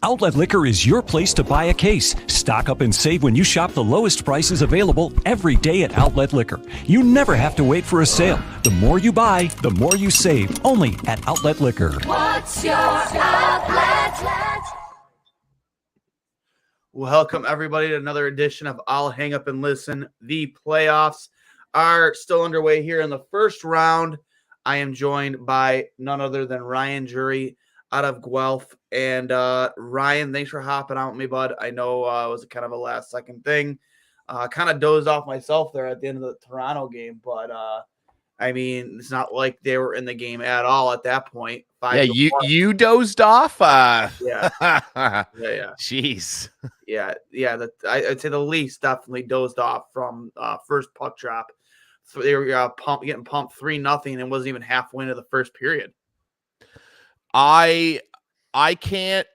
Outlet Liquor is your place to buy a case. Stock up and save when you shop the lowest prices available every day at Outlet Liquor. You never have to wait for a sale. The more you buy, the more you save. Only at Outlet Liquor. What's your outlet? Welcome, everybody, to another edition of I'll Hang Up and Listen. The playoffs are still underway here in the first round. I am joined by none other than Ryan Jury out of Guelph. And Ryan, thanks for hopping out with me, bud. I know it was kind of a last-second thing. Kind of dozed off myself there at the end of the Toronto game, but I mean, it's not like they were in the game at all at that point. You dozed off? Yeah. Jeez. Yeah. I'd say the Leafs definitely dozed off from first puck drop. So they were getting pumped 3-0 and wasn't even halfway into the first period. I can't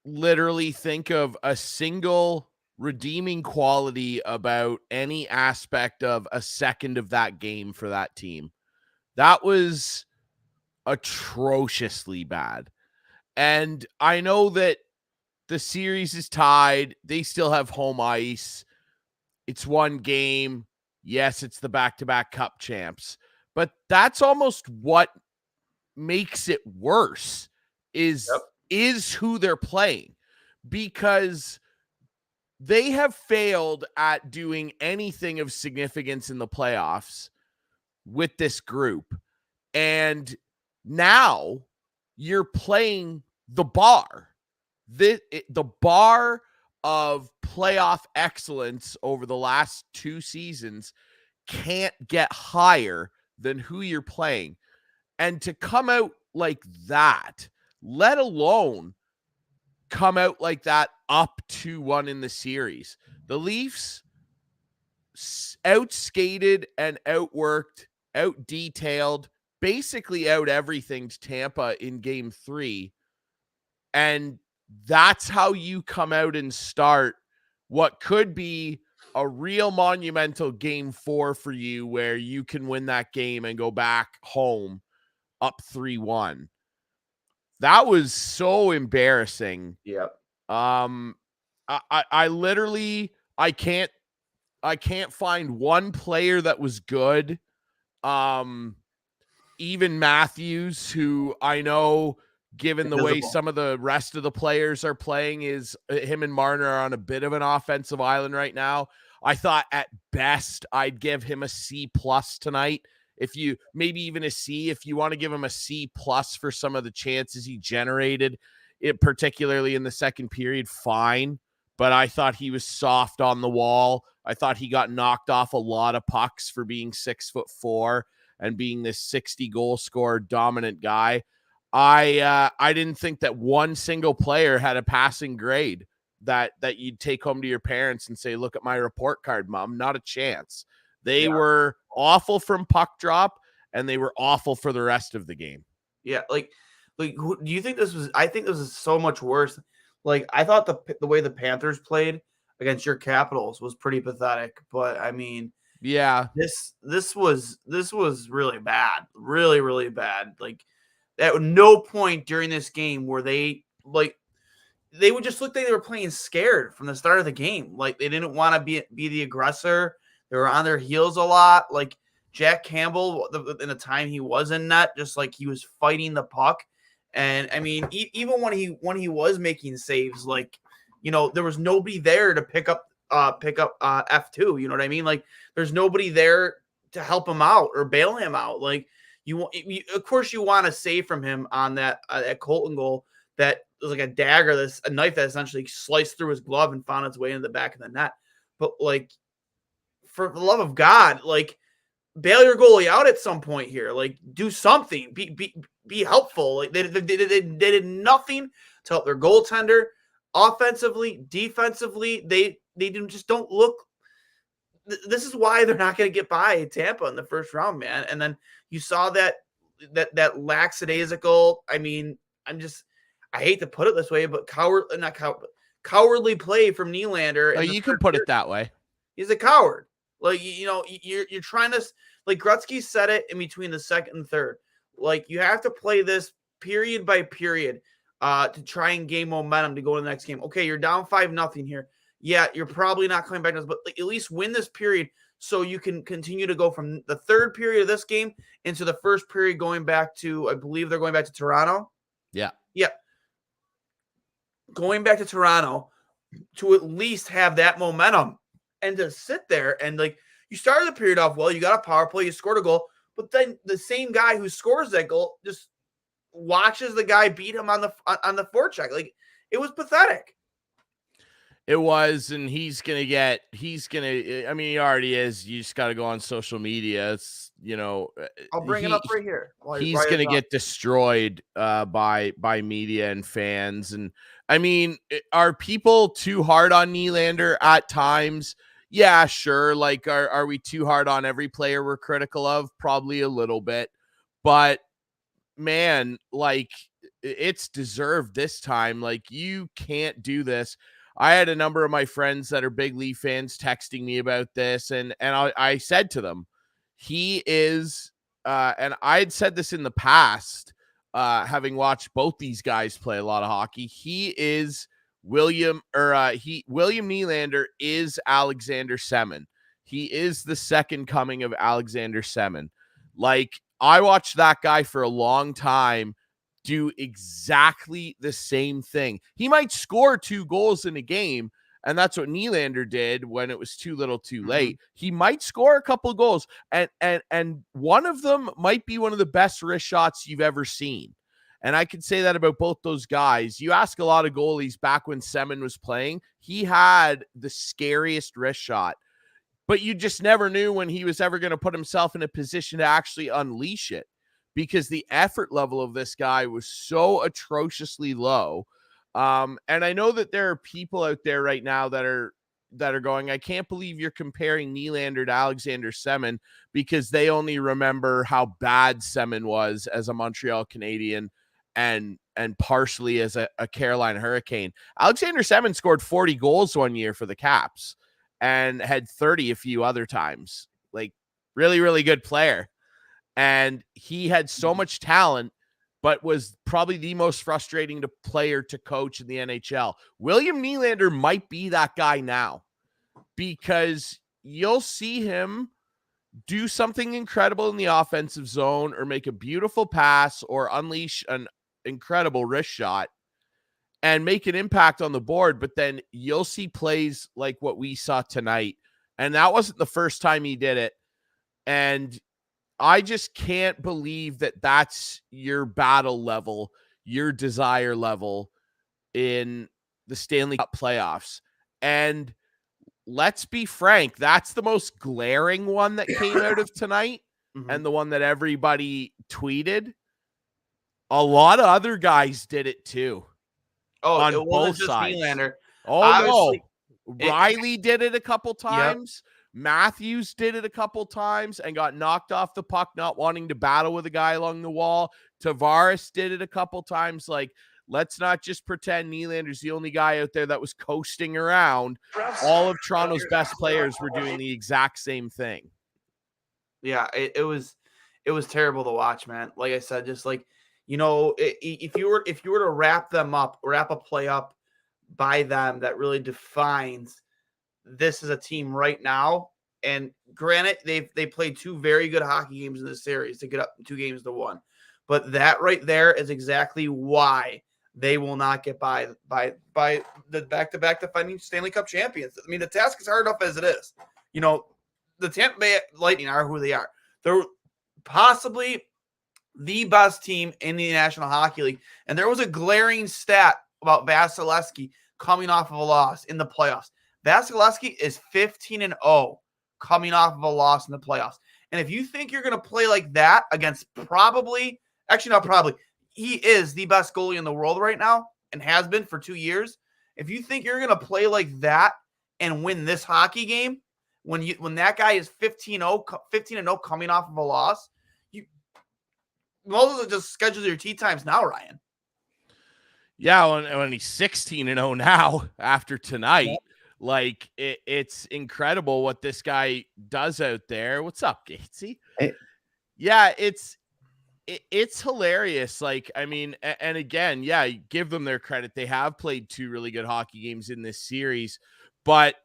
literally think of a single redeeming quality about any aspect of a second of that game for that team. That was atrociously bad. And I know that the series is tied. They still have home ice. It's one game. Yes, it's the back-to-back cup champs. But that's almost what makes it worse is who they're playing, because they have failed at doing anything of significance in the playoffs with this group. And now you're playing the bar. The bar of playoff excellence over the last 2 seasons can't get higher than who you're playing. And to come out like that, let alone come out like that up 2-1 in the series. The Leafs outskated and outworked, out-detailed, basically out everything to Tampa in game 3. And that's how you come out and start what could be a real monumental game 4 for you, where you can win that game and go back home up 3-1. That was so embarrassing. Yep. I literally can't find one player that was good. Even Matthews, who I know, given the way some of the rest of the players are playing, is him and Marner are on a bit of an offensive island right now. I thought at best I'd give him a C+ tonight. If you maybe even a C, if you want to give him a C+ for some of the chances he generated, it particularly in the second period, fine. But I thought he was soft on the wall. I thought he got knocked off a lot of pucks for being 6'4" and being this 60 goal scorer dominant guy. I didn't think that one single player had a passing grade that you'd take home to your parents and say, look at my report card, Mom. Not a chance. They were awful from puck drop, and they were awful for the rest of the game. Yeah, like, do you think this was? I think this is so much worse. Like, I thought the way the Panthers played against your Capitals was pretty pathetic. But I mean, yeah, this was really bad, really, really bad. Like, at no point during this game were they would just look like they were playing scared from the start of the game. Like, they didn't want to be the aggressor. They were on their heels a lot. Like, Jack Campbell, in the time he was in net, just like he was fighting the puck. And I mean, even when he was making saves, like, you know, there was nobody there to pick up F2. You know what I mean? Like, there's nobody there to help him out or bail him out. Like, of course you want to save from him on that Colton goal that was like a dagger, a knife that essentially sliced through his glove and found its way into the back of the net. But, like, for the love of God, like, bail your goalie out at some point here. Like, do something. Be helpful. Like, they did nothing to help their goaltender. Offensively, defensively, they don't look. This is why they're not going to get by Tampa in the first round, man. And then you saw that lackadaisical. I mean, I hate to put it this way, but cowardly play from Nylander. Oh, you can put it that way. He's a coward. Like, you know, you're trying to, like, Gretzky said it in between the second and third. Like, you have to play this period by period. to try and gain momentum to go to the next game. Okay, you're down 5-0 here. Yeah, you're probably not coming back to this, but at least win this period so you can continue to go from the third period of this game into the first period going back to, I believe they're going back to Toronto. Yeah. Yeah. Going back to Toronto to at least have that momentum and to sit there and like you started the period off well, you got a power play, you scored a goal, but then the same guy who scores that goal just watches the guy beat him on the forecheck. Like it was pathetic. It was, and he already is. You just got to go on social media. It's, I'll bring it up right here. He's going to get destroyed by media and fans. And I mean, are people too hard on Nylander at times? Yeah, sure. Like, are we too hard on every player we're critical of? Probably a little bit, but man, like it's deserved this time. Like you can't do this. I had a number of my friends that are big Leaf fans texting me about this, and I said to them, he is, and I had said this in the past, having watched both these guys play a lot of hockey. He is William Nylander is Alexander Semin. He is the second coming of Alexander Semin. Like I watched that guy for a long time do exactly the same thing. He might score 2 goals in a game, and that's what Nylander did when it was too little too late. He might score a couple goals, and one of them might be one of the best wrist shots you've ever seen. And I can say that about both those guys. You ask a lot of goalies back when Semin was playing, he had the scariest wrist shot, but you just never knew when he was ever going to put himself in a position to actually unleash it, because the effort level of this guy was so atrociously low. And I know that there are people out there right now that are going, I can't believe you're comparing Nylander to Alexander Semin, because they only remember how bad Semin was as a Montreal Canadian and partially as a Carolina Hurricane. Alexander Semin scored 40 goals one year for the Caps and had 30 a few other times. Like really, really good player. And he had so much talent, but was probably the most frustrating player to coach in the NHL. William Nylander might be that guy now, because you'll see him do something incredible in the offensive zone or make a beautiful pass or unleash an incredible wrist shot and make an impact on the board. But then you'll see plays like what we saw tonight. And that wasn't the first time he did it. And I just can't believe that that's your battle level, your desire level in the Stanley Cup playoffs. And let's be frank, that's the most glaring one that came out of tonight and the one that everybody tweeted. A lot of other guys did it too. Oh, on it both just sides. Nylander. Oh, Obviously, no. Riley did it a couple times. Yep. Matthews did it a couple times and got knocked off the puck, not wanting to battle with a guy along the wall. Tavares did it a couple times. Like, let's not just pretend Nylander's the only guy out there that was coasting around. All of Toronto's best players were doing the exact same thing. Yeah, it was terrible to watch, man. Like I said, just like, if you were to wrap a play up by them that really defines this is a team right now. And granted, they played 2 very good hockey games in this series to get up 2 games to 1. But that right there is exactly why they will not get by the back-to-back defending Stanley Cup champions. I mean, the task is hard enough as it is. The Tampa Bay Lightning are who they are. They're possibly the best team in the National Hockey League. And there was a glaring stat about Vasilevsky coming off of a loss in the playoffs. Vasilevsky is 15-0 coming off of a loss in the playoffs. And if you think you're going to play like that against he is the best goalie in the world right now and has been for 2 years. If you think you're going to play like that and win this hockey game, when that guy is 15-0 coming off of a loss, you might just schedule your tee times now, Ryan. Yeah, when he's 16-0 now after tonight. Yep. Like, it's incredible what this guy does out there. What's up, Gatesy? Hey. Yeah, it's It's hilarious. Like, I mean, and again, yeah, give them their credit. They have played 2 really good hockey games in this series, but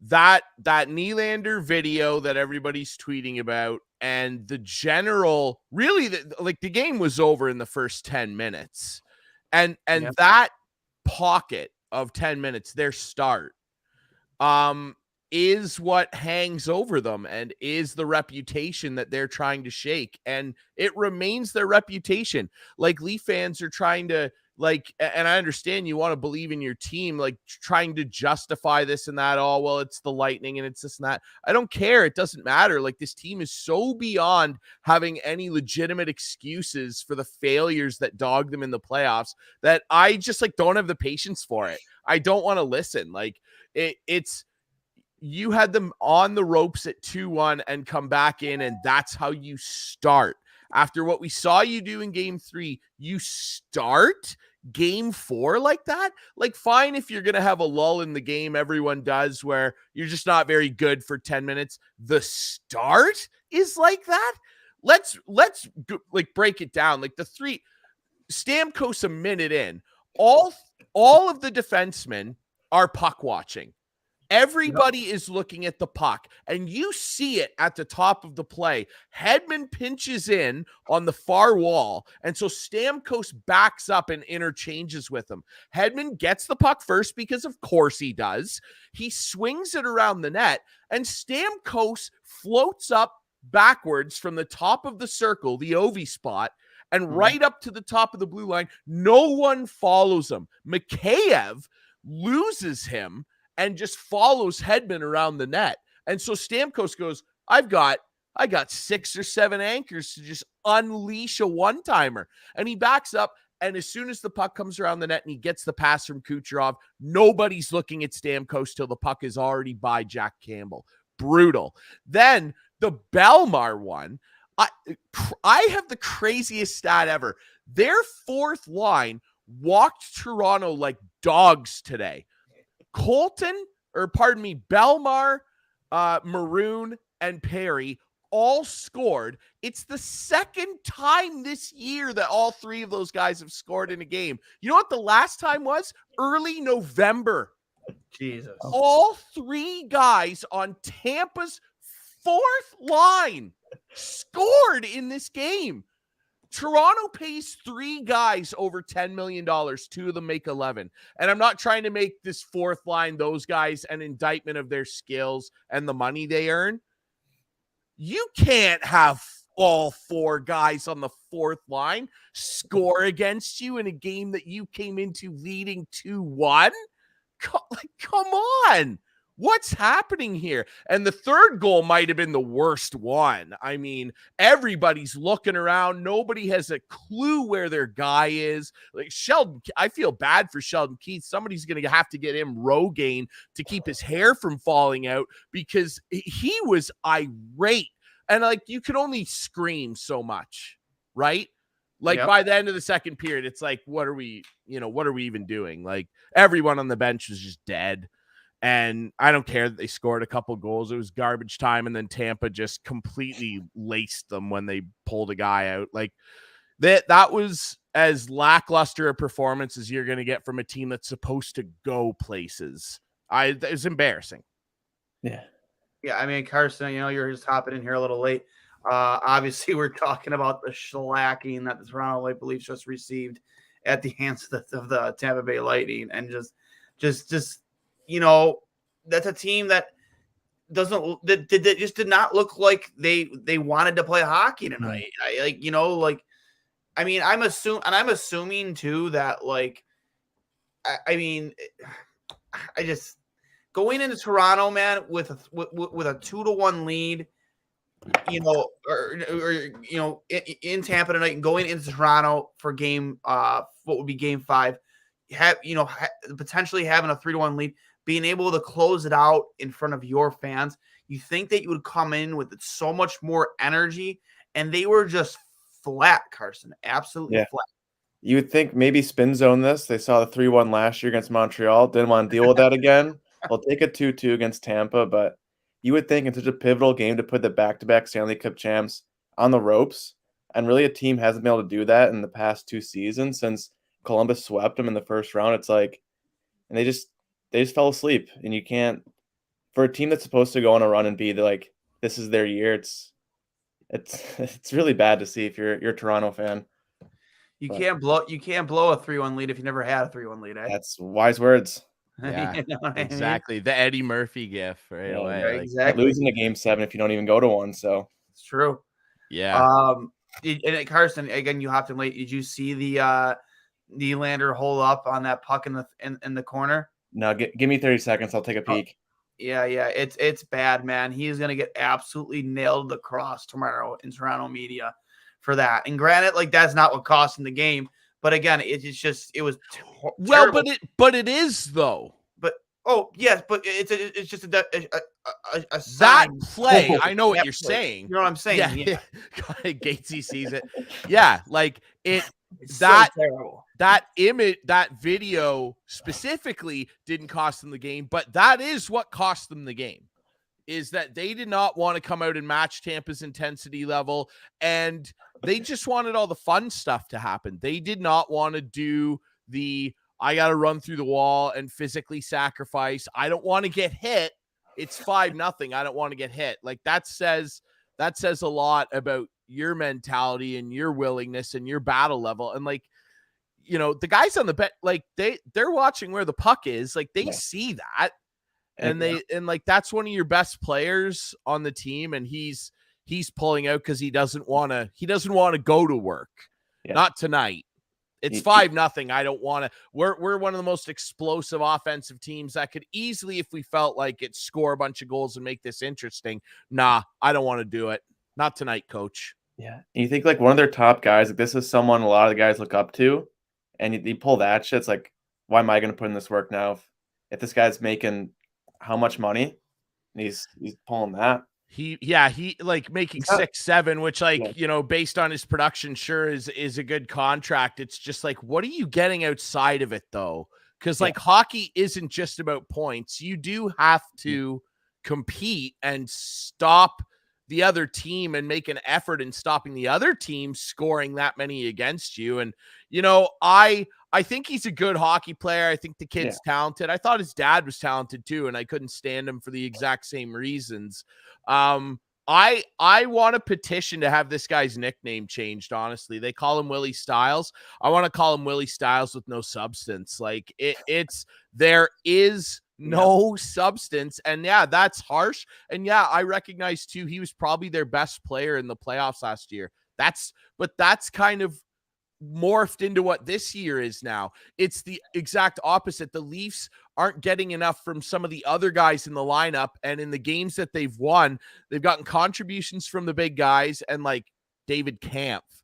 that Nylander video that everybody's tweeting about and the general really like the game was over in the first 10 minutes. And Yep. that pocket of 10 minutes, their start, is what hangs over them and is the reputation that they're trying to shake. And it remains their reputation. Like Leaf fans are trying to and I understand you want to believe in your team, like trying to justify this and that. Oh, well, it's the Lightning and it's this and that. I don't care. It doesn't matter. Like this team is so beyond having any legitimate excuses for the failures that dog them in the playoffs that I just like don't have the patience for it. I don't want to listen. Like it's, you had them on the ropes at 2-1 and come back in, and that's how you start. After what we saw you do in game 3, you start game 4 like that? Like, fine, if you're going to have a lull in the game, everyone does, where you're just not very good for 10 minutes. The start is like that? Let's like break it down. Like the 3, Stamkos a minute in, all of the defensemen are puck watching. Everybody is looking at the puck, and you see it at the top of the play. Hedman pinches in on the far wall, and so Stamkos backs up and interchanges with him. Hedman gets the puck first because, of course, he does. He swings it around the net, and Stamkos floats up backwards from the top of the circle, the Ovi spot, and right up to the top of the blue line. No one follows him. Mikheyev loses him and just follows Hedman around the net. And so Stamkos goes, I got 6 or 7 anchors to just unleash a one-timer. And he backs up, and as soon as the puck comes around the net and he gets the pass from Kucherov, nobody's looking at Stamkos till the puck is already by Jack Campbell. Brutal. Then the Belmar one, I have the craziest stat ever. Their fourth line walked Toronto like dogs today. Belmar, Maroon, and Perry all scored. It's the second time this year that all 3 of those guys have scored in a game. You know what the last time was? Early November. Jesus. All 3 guys on Tampa's fourth line scored in this game. Toronto pays 3 guys over $10 million. 2 of them make 11. And I'm not trying to make this fourth line, those guys, an indictment of their skills and the money they earn. You can't have all 4 guys on the fourth line score against you in a game that you came into leading 2-1. Come on. What's happening here? And the third goal might have been the worst one. I mean, everybody's looking around. Nobody has a clue where their guy is. Like Sheldon, I feel bad for Sheldon Keith. Somebody's going to have to get him Rogaine to keep his hair from falling out because he was irate. And like, you can only scream so much, right? Like by the end of the second period, it's like, what are we even doing? Like everyone on the bench was just dead. And I don't care that they scored a couple goals. It was garbage time. And then Tampa just completely laced them when they pulled a guy out. Like that was as lackluster a performance as you're going to get from a team that's supposed to go places. It was embarrassing. Yeah. Yeah. I mean, Carson, you're just hopping in here a little late. Obviously, we're talking about the shellacking that the Toronto Maple Leafs just received at the hands of the Tampa Bay Lightning. And just that's a team that just did not look like they wanted to play hockey tonight. I'm assuming too that I just going into Toronto, man, with a 2-1 lead, in Tampa tonight and going into Toronto for game, what would be game 5, potentially having a 3-1 lead, being able to close it out in front of your fans, you think that you would come in with so much more energy, and they were just flat, Carson. Absolutely flat. You would think maybe spin zone this. They saw the 3-1 last year against Montreal. Didn't want to deal with that again. They'll take a 2-2 against Tampa, but you would think in such a pivotal game to put the back-to-back Stanley Cup champs on the ropes, And really, a team hasn't been able to do that in the past 2 seasons since Columbus swept them in the first round. It's like, and they just fell asleep. And you can't, for a team that's supposed to go on a run and be like, this is their year. It's really bad to see if you're a Toronto fan. You But can't blow a 3-1 lead if you never had a 3-1 lead, eh? that's wise words. Yeah, You know what I mean? exactly. The Eddie Murphy gif right Yeah, away. Yeah, Like, exactly. Losing a game 7 if you don't even go to one. So It's true. yeah. And Carson, again, you hopped in late. Did you see the Nylander hold up on that puck in the corner? no, give me 30 seconds. I'll take a peek. Yeah, it's bad, man. He is gonna get absolutely nailed across tomorrow in Toronto media for that. And granted, like that's not what cost him the game, but again, it was Well, terrible. but it is though. But oh yes, but it's just a That sign. play, I know what That you're play. saying. You know what I'm saying? Yeah, Gatesy sees it. Yeah, like it. It's That so terrible. that image, that video specifically didn't cost them the game, but that is what cost them the game. Is that they did not want to come out and match Tampa's intensity level, and they just wanted all the fun stuff to happen. They did not want to do the I got to run through the wall and physically sacrifice. I don't want to get hit. It's 5-0. I don't want to get hit. Like that says a lot about your mentality and your willingness and your battle level. And like, you know, the guys on the bet, like they're watching where the puck is. Like they see that. And like that's one of your best players on the team, and he's pulling out because he doesn't want to go to work. Yeah. Not tonight. It's 5-0. I don't want to. We're one of the most explosive offensive teams that could easily, if we felt like it, score a bunch of goals and make this interesting. Nah, I don't want to do it. Not tonight, coach. Yeah. And you think like one of their top guys, like this is someone a lot of the guys look up to, and you pull that shit. It's like, why am I going to put in this work now? If this guy's making how much money, and he's pulling that. He like making 6-7, which like, you know, based on his production, sure is a good contract. It's just like, what are you getting outside of it though? Because like hockey isn't just about points. You do have to compete and stop the other team and make an effort in stopping the other team scoring that many against you. And, you know, I think he's a good hockey player. I think the kid's talented. I thought his dad was talented too, and I couldn't stand him for the exact same reasons. I want a petition to have this guy's nickname changed, honestly. They call him Willie Styles. I want to call him Willie Styles with no substance. Like there is no substance. And yeah, that's harsh. And yeah, I recognize too, he was probably their best player in the playoffs last year. But that's kind of morphed into what this year is now. It's the exact opposite. The Leafs aren't getting enough from some of the other guys in the lineup, and in the games that they've won, they've gotten contributions from the big guys and like David Kampf.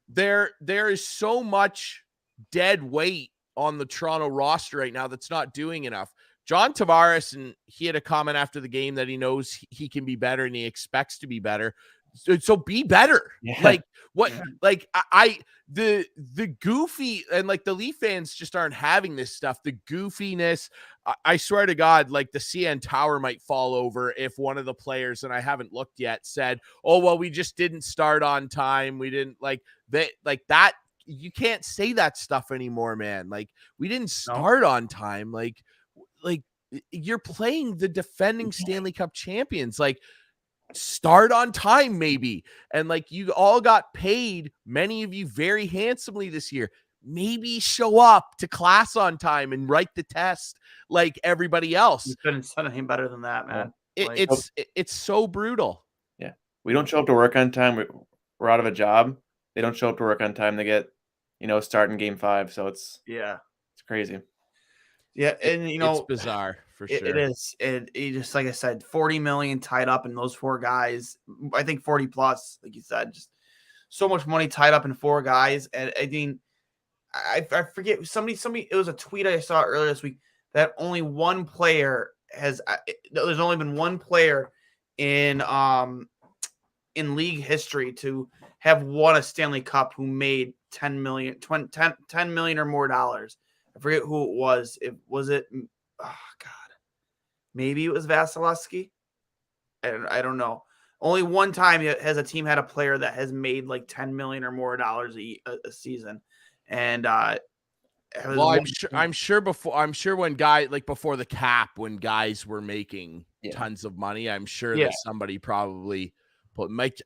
There is so much dead weight on the Toronto roster right now that's not doing enough. John Tavares, and he had a comment after the game that he knows he can be better and he expects to be better. So be better. Yeah. Like what? Yeah. Like the goofy, and like the Leaf fans just aren't having this stuff. The goofiness. I swear to God, like the CN Tower might fall over if one of the players, and I haven't looked yet, said, "Oh well, we just didn't start on time. We didn't like that." You can't say that stuff anymore, man. Like we didn't start on time. Like you're playing the defending Stanley Cup champions. Like start on time maybe. And like you all got paid, many of you very handsomely this year. Maybe show up to class on time and write the test like everybody else. You couldn't say anything better than that, man. It's so brutal. Yeah. We don't show up to work on time. We're out of a job. They don't show up to work on time. They get, starting game 5. So it's crazy. Yeah. And it's bizarre for sure. It is. It just, like I said, 40 million tied up in those 4 guys. I think 40 plus, like you said, just so much money tied up in 4 guys. And I mean, I forget somebody, it was a tweet I saw earlier this week that only one player there's only been one player in league history to have won a Stanley Cup who made 10 million or more dollars. I forget who it was. Oh God, maybe it was Vasilevsky. I don't know. Only one time has a team had a player that has made like $10 million or more a season, and well, I'm sure when before the cap, when guys were making tons of money, I'm sure that somebody probably put Mike.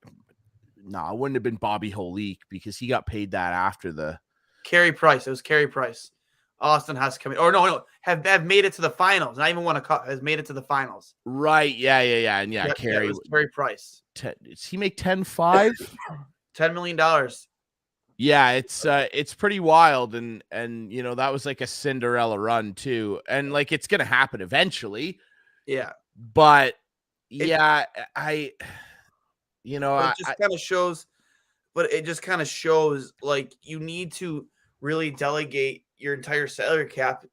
No, it wouldn't have been Bobby Holik because he got paid that after the Carey Price. It was Carey Price. Austin has come in, or no, have made it to the finals. Not even won a cup. Has made it to the finals. Right? Yeah, and Carey. Carey Price. Does he make 10.5? $10 million. Yeah, it's pretty wild, and that was like a Cinderella run too, and like it's gonna happen eventually. Yeah, but it just kind of shows like you need to really delegate your entire salary cap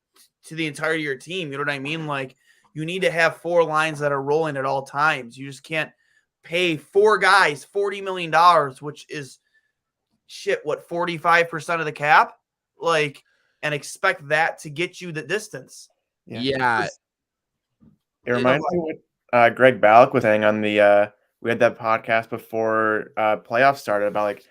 to the entirety of your team. You know what I mean? Like you need to have 4 lines that are rolling at all times. You just can't pay 4 guys $40 million, which is what 45% of the cap, like, and expect that to get you the distance. Yeah. It reminds me what Greg Ballack was saying on the we had that podcast before playoffs started about like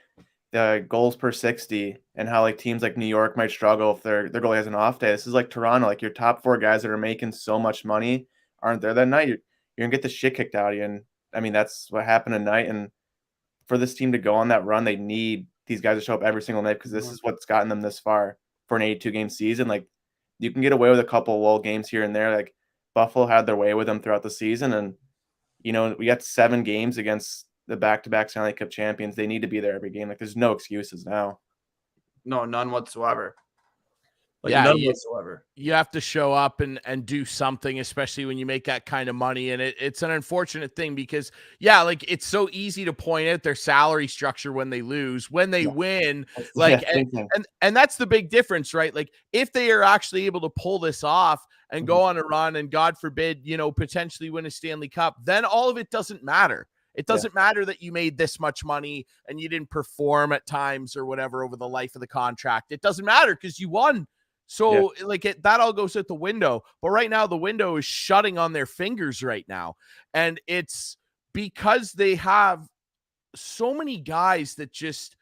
the goals per 60 and how like teams like New York might struggle if their goalie has an off day. This is like Toronto, like your top 4 guys that are making so much money aren't there that night. You're gonna get the shit kicked out of you. And I mean that's what happened tonight. And for this team to go on that run, they need these guys to show up every single night because this is what's gotten them this far for an 82 game season. Like you can get away with a couple lull games here and there. Like Buffalo had their way with them throughout the season, and we got 7 games against the back-to-back Stanley Cup champions. They need to be there every game. Like there's no excuses now. No, none whatsoever. None whatsoever. You have to show up and do something, especially when you make that kind of money. And it's an unfortunate thing because, like it's so easy to point out their salary structure when they lose. When they win, and that's the big difference, right? Like if they are actually able to pull this off and go on a run and God forbid, potentially win a Stanley Cup, then all of it doesn't matter. It doesn't matter that you made this much money and you didn't perform at times or whatever over the life of the contract. It doesn't matter because you won. So that all goes out the window. But right now the window is shutting on their fingers right now. And it's because they have so many guys that just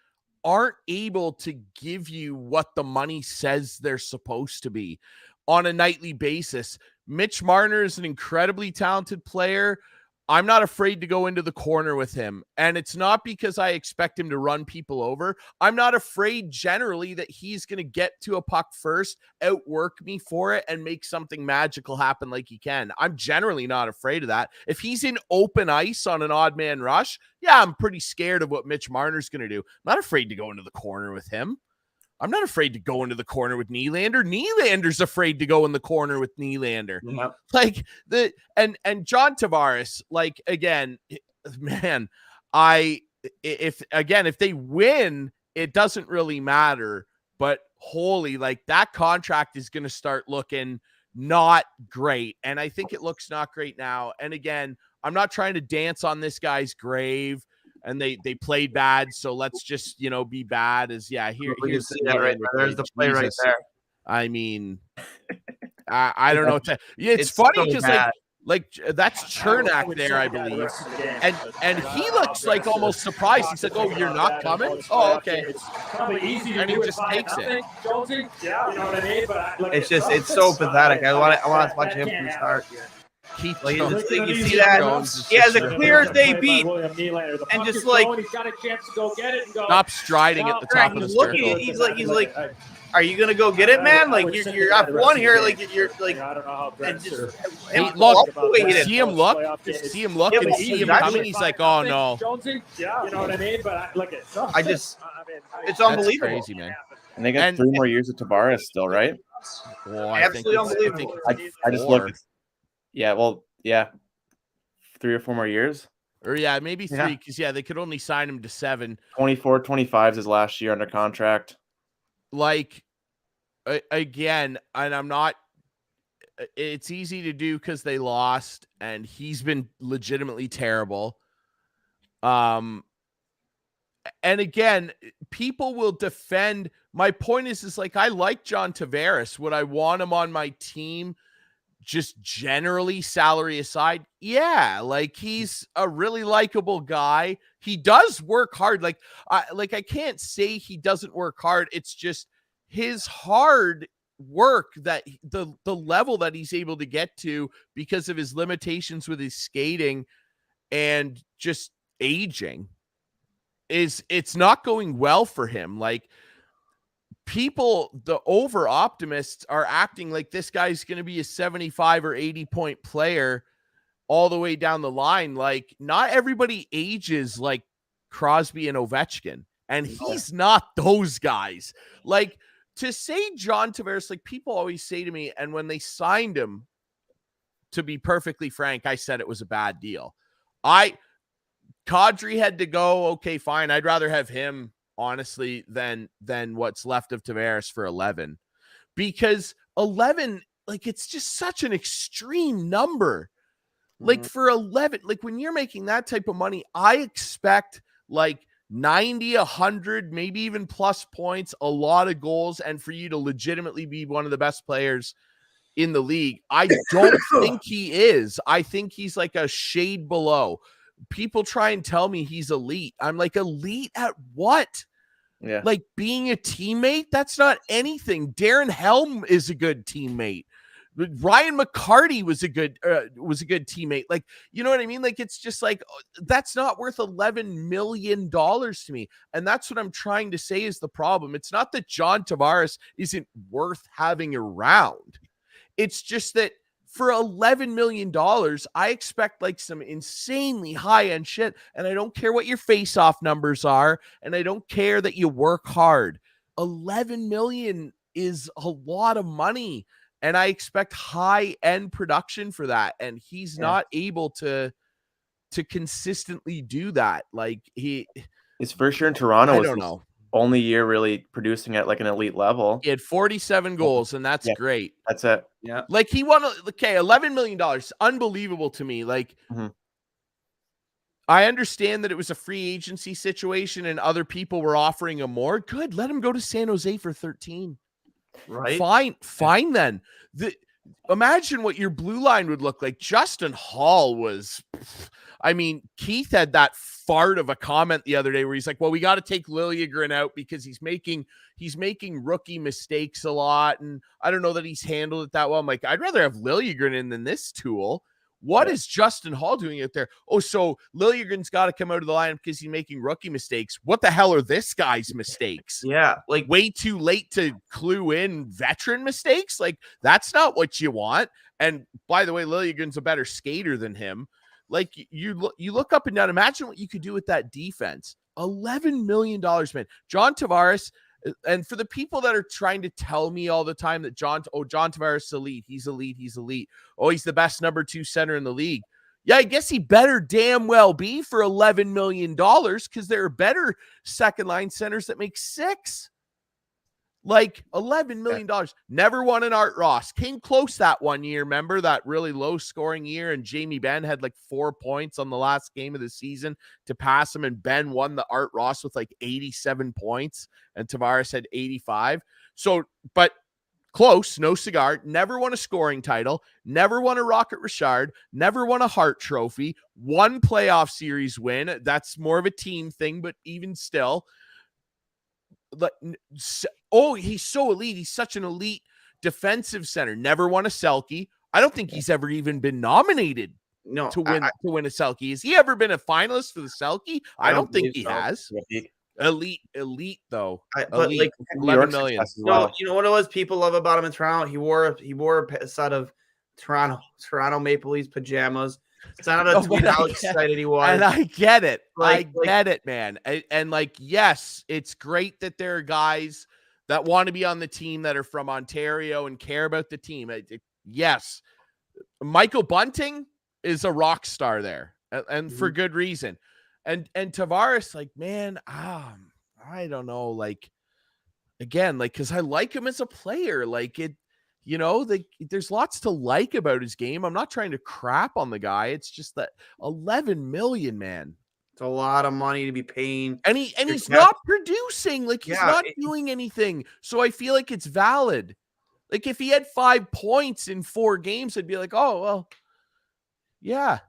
aren't able to give you what the money says they're supposed to be on a nightly basis. Mitch Marner is an incredibly talented player. I'm not afraid to go into the corner with him. And it's not because I expect him to run people over. I'm not afraid generally that he's going to get to a puck first, outwork me for it, and make something magical happen like he can. I'm generally not afraid of that. If he's in open ice on an odd man rush, I'm pretty scared of what Mitch Marner's going to do. I'm not afraid to go into the corner with him. I'm not afraid to go into the corner with Nylander. Nylander's afraid to go in the corner with Nylander. Yep. Like and John Tavares, like again, man, if they win, it doesn't really matter. But holy, like that contract is going to start looking not great. And I think it looks not great now. And again, I'm not trying to dance on this guy's grave. And they played bad, so let's just be bad. Here's that right there. There's the play right there. I mean, I don't know what to. It's funny because so like that's Chernak there, I believe, and he looks like almost surprised. He's like, "Oh, you're not coming? Oh, okay." It's probably easy to and he just takes it. Jonesy, you know what I mean? But it's so pathetic. I want to watch him from the start. You see that he has a clear as day beat, and just like he's got a chance to go get it and go. Stop striding at the top of the circle. He's like, are you gonna go get it, man? Like you're up one here, like you're like. I don't know how and just, look, see him look, and see him coming. He's like, oh no. Jonesy, you know what I mean? But look at it's unbelievable. That's crazy, man. And they got 3 more years of Tavares still, right? Well, absolutely unbelievable. I just looked. Yeah, well, 3 or 4 more years. Or maybe 3 because they could only sign him to 7. 24, 25 is his last year under contract. Like again, and I'm not. It's easy to do because they lost, and he's been legitimately terrible. And again, people will defend. My point is like I like John Tavares. Would I want him on my team? just generally, salary aside, yeah, like he's a really likable guy. He does work hard. I can't say he doesn't work hard. It's just his hard work, that the level that he's able to get to because of his limitations with his skating and just aging, it's not going well for him. Like, people, the over optimists, are acting like this guy's going to be a 75 or 80 point player all the way down the line. Like, not everybody ages like Crosby and Ovechkin, and he's not those guys. Like, to say John Tavares, like, people always say to me, and when they signed him, to be perfectly frank, I said it was a bad deal. Kadri had to go. Okay, fine. I'd rather have him, honestly, than what's left of Tavares for 11, because 11, like, it's just such an extreme number. Like, for 11, like, when you're making that type of money, I expect like 90, 100, maybe even plus points, a lot of goals, and for you to legitimately be one of the best players in the league. I don't think he is. I think he's like a shade below. People try and tell me he's elite. I'm like, elite at what? Yeah. Like, being a teammate, that's not anything. Darren Helm is a good teammate. Ryan McCarty was a good teammate. Like, you know what I mean? Like, it's just like, that's not worth $11 million to me. And that's what I'm trying to say is the problem. It's not that John Tavares isn't worth having around. It's just that for $11 million, I expect like some insanely high-end shit. And I don't care what your face-off numbers are. And I don't care that you work hard. $11 million is a lot of money. And I expect high-end production for that. And he's not able to consistently do that. Like, his first year in Toronto was I don't know. Only year really producing at like an elite level. He had 47 goals, and that's great. That's it. Yeah. Like, he won, okay, $11 million. Unbelievable to me. Like, I understand that it was a free agency situation and other people were offering him more. Good. Let him go to San Jose for 13. Right. Fine then. Imagine what your blue line would look like. Justin Hall was, I mean, Keith had that fart of a comment the other day where he's like, well, we got to take Liljegren out because he's making rookie mistakes a lot. And I don't know that he's handled it that well. I'm like, I'd rather have Liljegren in than this tool. What is Justin Hall doing out there? Oh, so Liljegren's got to come out of the lineup because he's making rookie mistakes. What the hell are this guy's mistakes? Yeah. Like, way too late to clue in veteran mistakes. Like, that's not what you want. And by the way, Liljegren's a better skater than him. Like, you look up and down. Imagine what you could do with that defense. $11 million, man. John Tavares. And for the people that are trying to tell me all the time that John Tavares is elite. He's elite. Oh, he's the best number 2 center in the league. Yeah, I guess he better damn well be for $11 million because there are better second line centers that make 6. Like, $11 million. Never won an Art Ross. Came close that one year. Remember that really low scoring year? And Jamie Benn had like 4 points on the last game of the season to pass him. And Ben won the Art Ross with like 87 points. And Tavares had 85. So, but close, no cigar. Never won a scoring title. Never won a Rocket Richard. Never won a Hart Trophy. 1 playoff series win. That's more of a team thing, but even still. Oh, he's so elite. He's such an elite defensive center. Never won a Selke. I don't think he's ever even been nominated to win a Selke. Has he ever been a finalist for the Selke? I don't think he has. Elite though. But like, 11 million. No, you know what it was? People love about him in Toronto. He wore a set of Toronto Maple Leafs pajamas. Sounded to tweet how excited he was. And I get it. Like, I get it, man. And like, yes, it's great that there are guys that want to be on the team that are from Ontario and care about the team. Yes. Michael Bunting is a rock star there, and for good reason. And Tavares, like, man, I don't know. Like, again, like, because I like him as a player. Like, there's lots to like about his game. I'm not trying to crap on the guy. It's just that 11 million, man. It's a lot of money to be paying. And he's not producing. Like, he's not doing anything. So I feel like it's valid. Like if he had 5 points in 4 games, I'd be like, oh, well, yeah.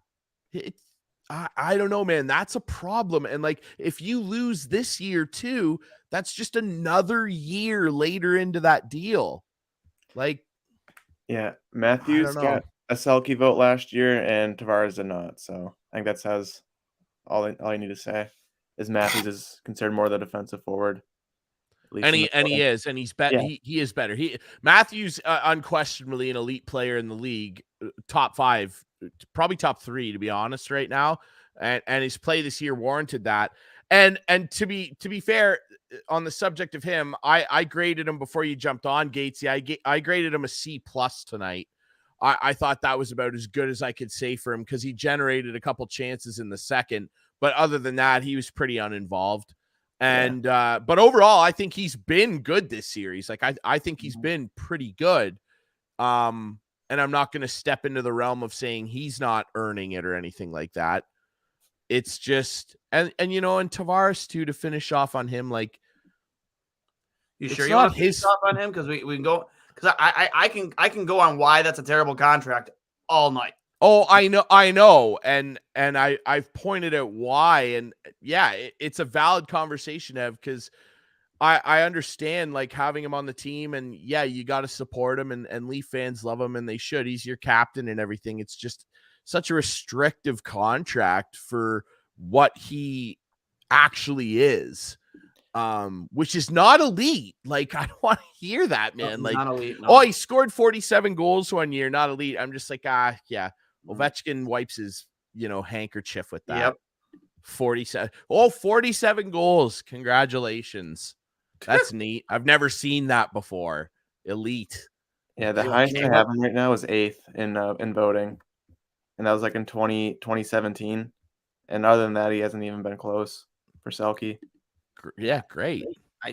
I don't know, man. That's a problem. And like, if you lose this year too, that's just another year later into that deal. Like, Yeah, I Matthews don't know. got a Selke vote last year, and Tavares did not. So I think that says all you need to say is Matthews is considered more the defensive forward. At least And in he the and he polling. is, and he's better. Yeah. He is better. Matthews unquestionably an elite player in the league, top 5, probably top 3 to be honest right now. And his play this year warranted that. And to be fair, on the subject of him, I graded him before you jumped on, Gatesy. I graded him a C+ tonight. I thought that was about as good as I could say for him because he generated a couple chances in the second, but other than that, he was pretty uninvolved. And but overall, I think he's been good this series. Like I think he's been pretty good. And I'm not going to step into the realm of saying he's not earning it or anything like that. It's just and Tavares too, to finish off on him, like, You it's sure you not want to finish his off on him? Because we can go because I can go on why that's a terrible contract all night. Oh, I know. And I've pointed out why. And yeah, it's a valid conversation to have because I understand like having him on the team, and yeah, you got to support him, and Leaf fans love him and they should. He's your captain and everything. It's just such a restrictive contract for what he actually is. Which is not elite. Like, I don't want to hear that, man. Like, Not elite, no. oh, he scored 47 goals one year, not elite. I'm just like, yeah. Ovechkin wipes his, handkerchief with that. Yep. 47 goals. Congratulations. That's neat. I've never seen that before. Elite. Yeah, the highest I have him right now is 8th in voting, and that was like in 2017. And other than that, he hasn't even been close for Selke. Yeah, great. I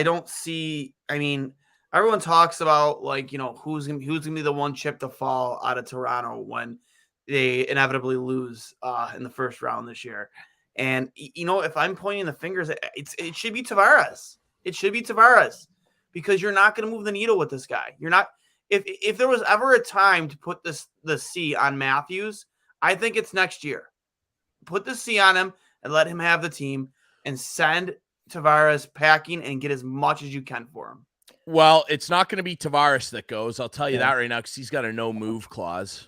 don't see. I mean, everyone talks about like who's gonna be the one chip to fall out of Toronto when they inevitably lose in the first round this year. And if I'm pointing the fingers, it should be Tavares. It should be Tavares because you're not going to move the needle with this guy. You're not. If there was ever a time to put the C on Matthews, I think it's next year. Put the C on him and let him have the team and send Tavares packing and get as much as you can for him. Well, it's not going to be Tavares that goes. I'll tell you that right now because he's got a no move clause.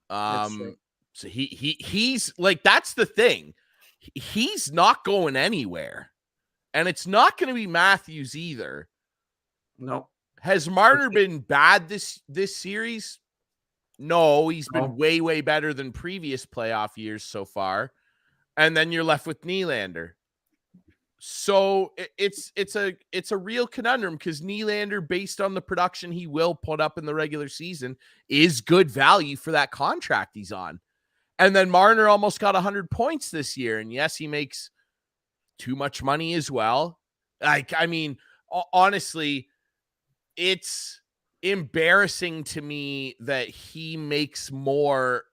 So he's like, that's the thing. He's not going anywhere, and it's not going to be Matthews either. No. Has Marner been bad this series? No, he's been way better than previous playoff years so far. And then you're left with Nylander. So it's a real conundrum because Nylander, based on the production he will put up in the regular season, is good value for that contract he's on. And then Marner almost got 100 points this year. And yes, he makes too much money as well. Like, I mean, honestly, it's embarrassing to me that he makes more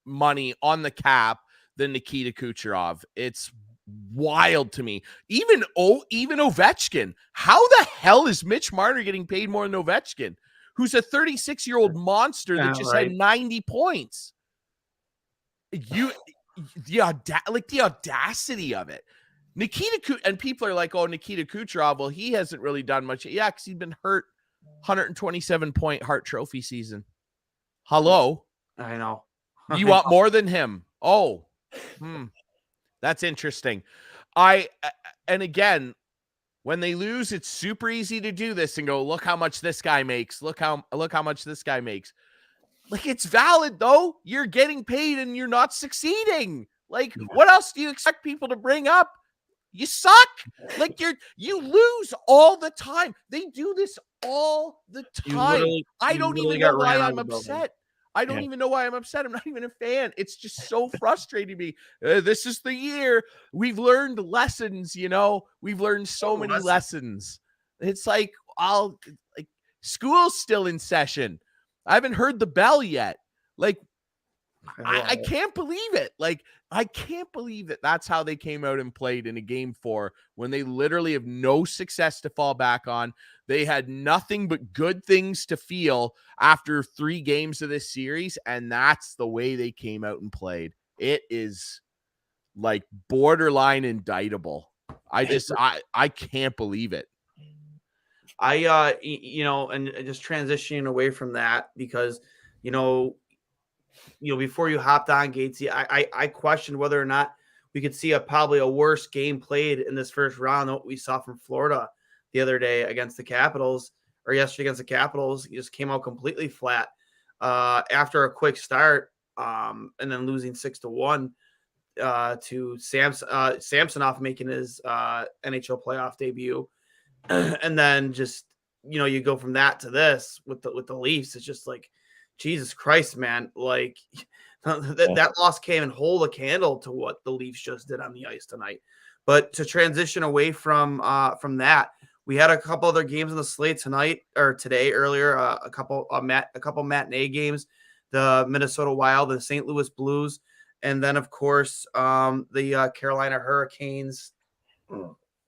money on the cap than Nikita Kucherov. It's wild to me. Even Ovechkin. How the hell is Mitch Marner getting paid more than Ovechkin, who's a 36-year-old monster that just had 90 points? The audacity of it. And people are like, oh, Nikita Kucherov, well, he hasn't really done much. Yeah, because he's been hurt. 127-point Hart Trophy season. Hello? I know. You want more than him? Oh, that's interesting. And again, when they lose, it's super easy to do this and go, look how much this guy makes. Look how much this guy makes. Like, it's valid though. You're getting paid and you're not succeeding. Like, what else do you expect people to bring up? You suck. Like, you lose all the time. They do this all the time. I don't even know why I'm upset. I don't even know why I'm upset. I'm not even a fan. It's just so frustrating me. This is the year. We've learned lessons, We've learned so many lessons. It's like, school's still in session. I haven't heard the bell yet. Like, I can't believe it. Like, I can't believe that that's how they came out and played in a game 4 when they literally have no success to fall back on. They had nothing but good things to feel after 3 games of this series, and that's the way they came out and played. It is like borderline indictable. I can't believe it. You know, and just transitioning away from that because, you know, before you hopped on Gatesy, I questioned whether or not we could see probably a worse game played in this first round than what we saw from Florida the other day against the Capitals, or yesterday against the Capitals. He just came out completely flat after a quick start, and then losing 6-1 to Samsonov making his NHL playoff debut, and then just you go from that to this with the Leafs. It's just like, Jesus Christ, man! Like that loss came and hold a candle to what the Leafs just did on the ice tonight. But to transition away from that, we had a couple other games on the slate tonight or today earlier. A couple matinee games: the Minnesota Wild, the St. Louis Blues, and then of course the Carolina Hurricanes.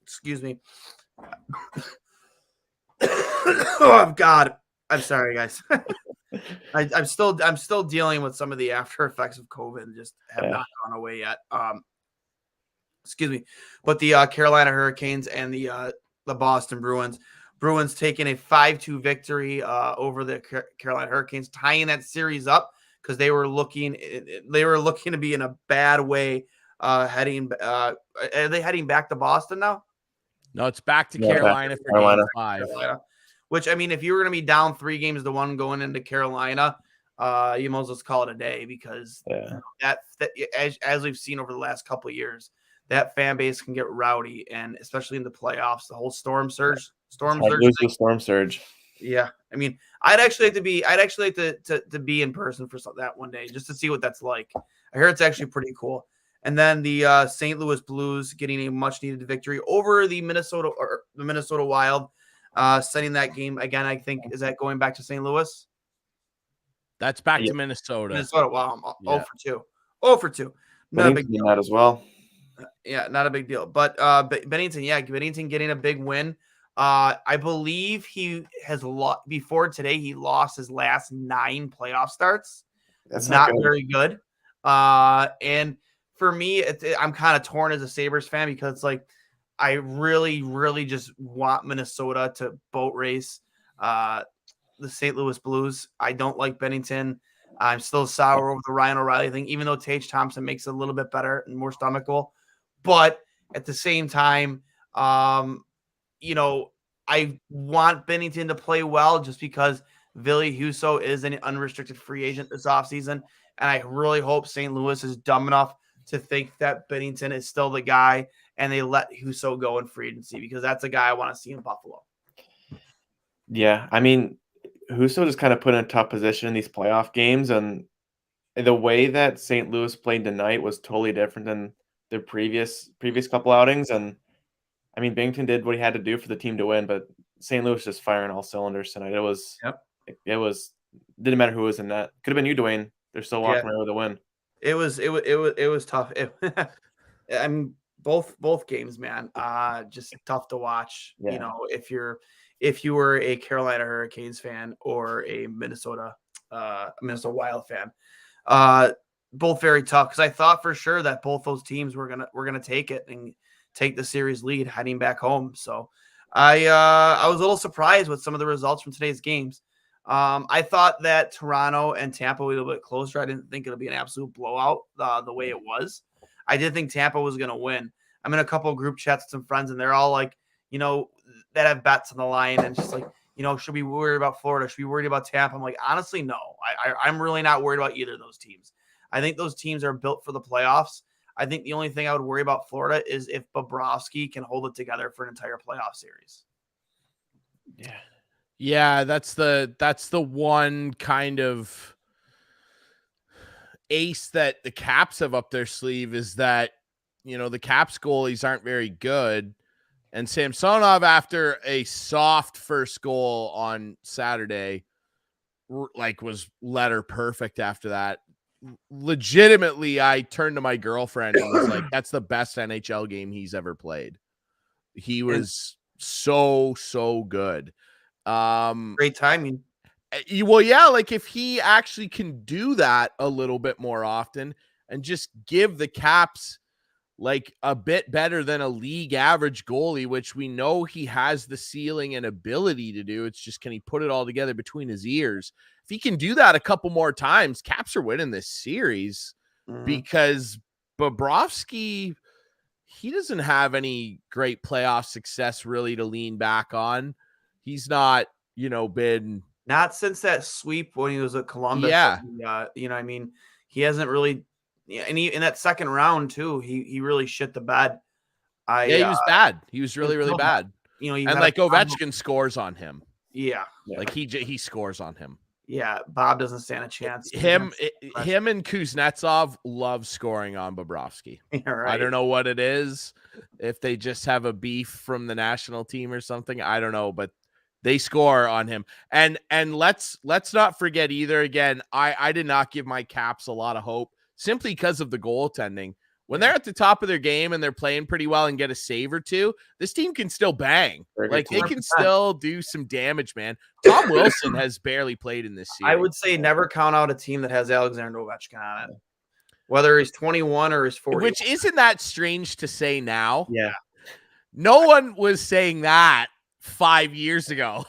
Excuse me. Oh God, I'm sorry, guys. I'm still dealing with some of the after effects of COVID and just have not gone away yet. Excuse me. But the Carolina Hurricanes and the Boston Bruins. Bruins taking a 5-2 victory over the Carolina Hurricanes, tying that series up because they were looking to be in a bad way heading are they heading back to Boston now? No, it's back to Carolina for Game 5. Carolina. Which, I mean, if you were going to be down 3-1 going into Carolina, you might as well call it a day because that as we've seen over the last couple of years, that fan base can get rowdy, and especially in the playoffs, the whole storm surge. The storm surge. Yeah, I mean, I'd actually like to be in person for that one day just to see what that's like. I hear it's actually pretty cool. And then the St. Louis Blues getting a much needed victory over the Minnesota Wild. Sending that game again, I think, is that going back to St. Louis? That's back to Minnesota. Wow, I'm 0 for 2. 0 for 2. Not a big deal. That as well. Yeah, not a big deal. But Bennington getting a big win. I believe he has lost before today. He lost his last 9 playoff starts. That's not very good. And for me, I'm kind of torn as a Sabres fan because it's like, I really, really just want Minnesota to boat race the St. Louis Blues. I don't like Bennington. I'm still sour over the Ryan O'Reilly thing, even though Tage Thompson makes it a little bit better and more stomachable. But at the same time, I want Bennington to play well just because Ville Husso is an unrestricted free agent this offseason. And I really hope St. Louis is dumb enough to think that Bennington is still the guy and they let Husso go in free agency because that's a guy I want to see in Buffalo. Yeah, I mean, Husso just kind of put in a tough position in these playoff games, and the way that St. Louis played tonight was totally different than the previous couple outings. And I mean, Bennington did what he had to do for the team to win, but St. Louis just firing all cylinders tonight. It was didn't matter who was in that. Could have been you, Duane. They're still walking around with a win. It was tough. I mean, both games, man. Just tough to watch. Yeah. If you were a Carolina Hurricanes fan or a Minnesota Wild fan, both very tough because I thought for sure that both those teams were gonna take it and take the series lead heading back home. So I was a little surprised with some of the results from today's games. I thought that Toronto and Tampa were a little bit closer. I didn't think it'll be an absolute blowout the way it was. I did think Tampa was going to win. I'm in a couple of group chats with some friends, and they're all like, that have bets on the line, and just like, should we worry about Florida? Should we worry about Tampa? I'm like, honestly, no. I'm really not worried about either of those teams. I think those teams are built for the playoffs. I think the only thing I would worry about Florida is if Bobrovsky can hold it together for an entire playoff series. Yeah. Yeah, that's the one kind of ace that the Caps have up their sleeve is that, the Caps goalies aren't very good. And Samsonov, after a soft first goal on Saturday, was letter perfect after that. legitimately, I turned to my girlfriend and was like, that's the best NHL game he's ever played. He was so good. Great timing. Well, yeah, like if he actually can do that a little bit more often and just give the Caps like a bit better than a league average goalie, which we know he has the ceiling and ability to do. It's just, can he put it all together between his ears? If he can do that a couple more times, Caps are winning this series because Bobrovsky, he doesn't have any great playoff success really to lean back on. He's not, been not since that sweep when he was at Columbus. Yeah. I mean, he hasn't really, and in that second round too, he really shit the bed. He was bad. He was really bad. And like Ovechkin scores on him. Yeah. Like he scores on him. Yeah, Bob doesn't stand a chance. Him and Kuznetsov love scoring on Bobrovsky. Right. I don't know what it is. If they just have a beef from the national team or something, I don't know, but they score on him. And let's not forget either. Again, I did not give my Caps a lot of hope simply because of the goaltending. When they're at the top of their game and they're playing pretty well and get a save or two, this team can still bang. Like they can still do some damage, man. Tom Wilson has barely played in this series. I would say never count out a team that has Alexander Ovechkin on it, whether he's 21 or he's 40. Which isn't that strange to say now. Yeah. No one was saying that 5 years ago.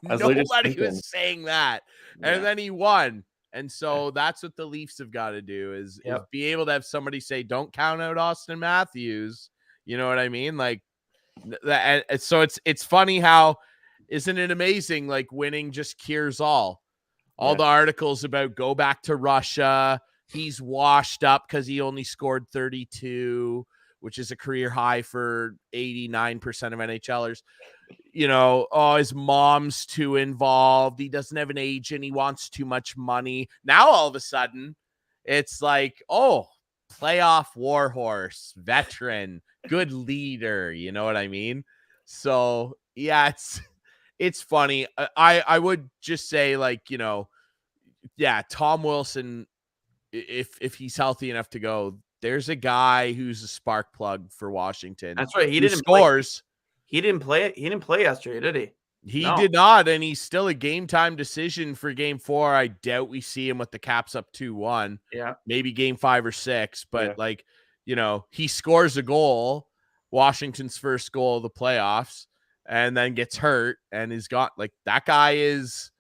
Nobody was saying that. And then he won. And so that's what the Leafs have got to do is be able to have somebody say, don't count out Austin Matthews. You know what I mean? Like that. So it's funny how, isn't it amazing? Like winning just cures all the articles about go back to Russia. He's washed up because he only scored 32, which is a career high for 89% of NHLers. His mom's too involved. He doesn't have an agent. He wants too much money. Now, all of a sudden, it's like, playoff warhorse, veteran, good leader. You know what I mean? So, yeah, it's funny. I would just say, like, Tom Wilson, if he's healthy enough to go, there's a guy who's a spark plug for Washington. That's right. He didn't play. He didn't play yesterday, did he? He did not, and he's still a game time decision for game 4. I doubt we see him with the Caps up 2-1. Yeah. Maybe game 5 or 6, but he scores a goal, Washington's first goal of the playoffs, and then gets hurt and is got like that guy is,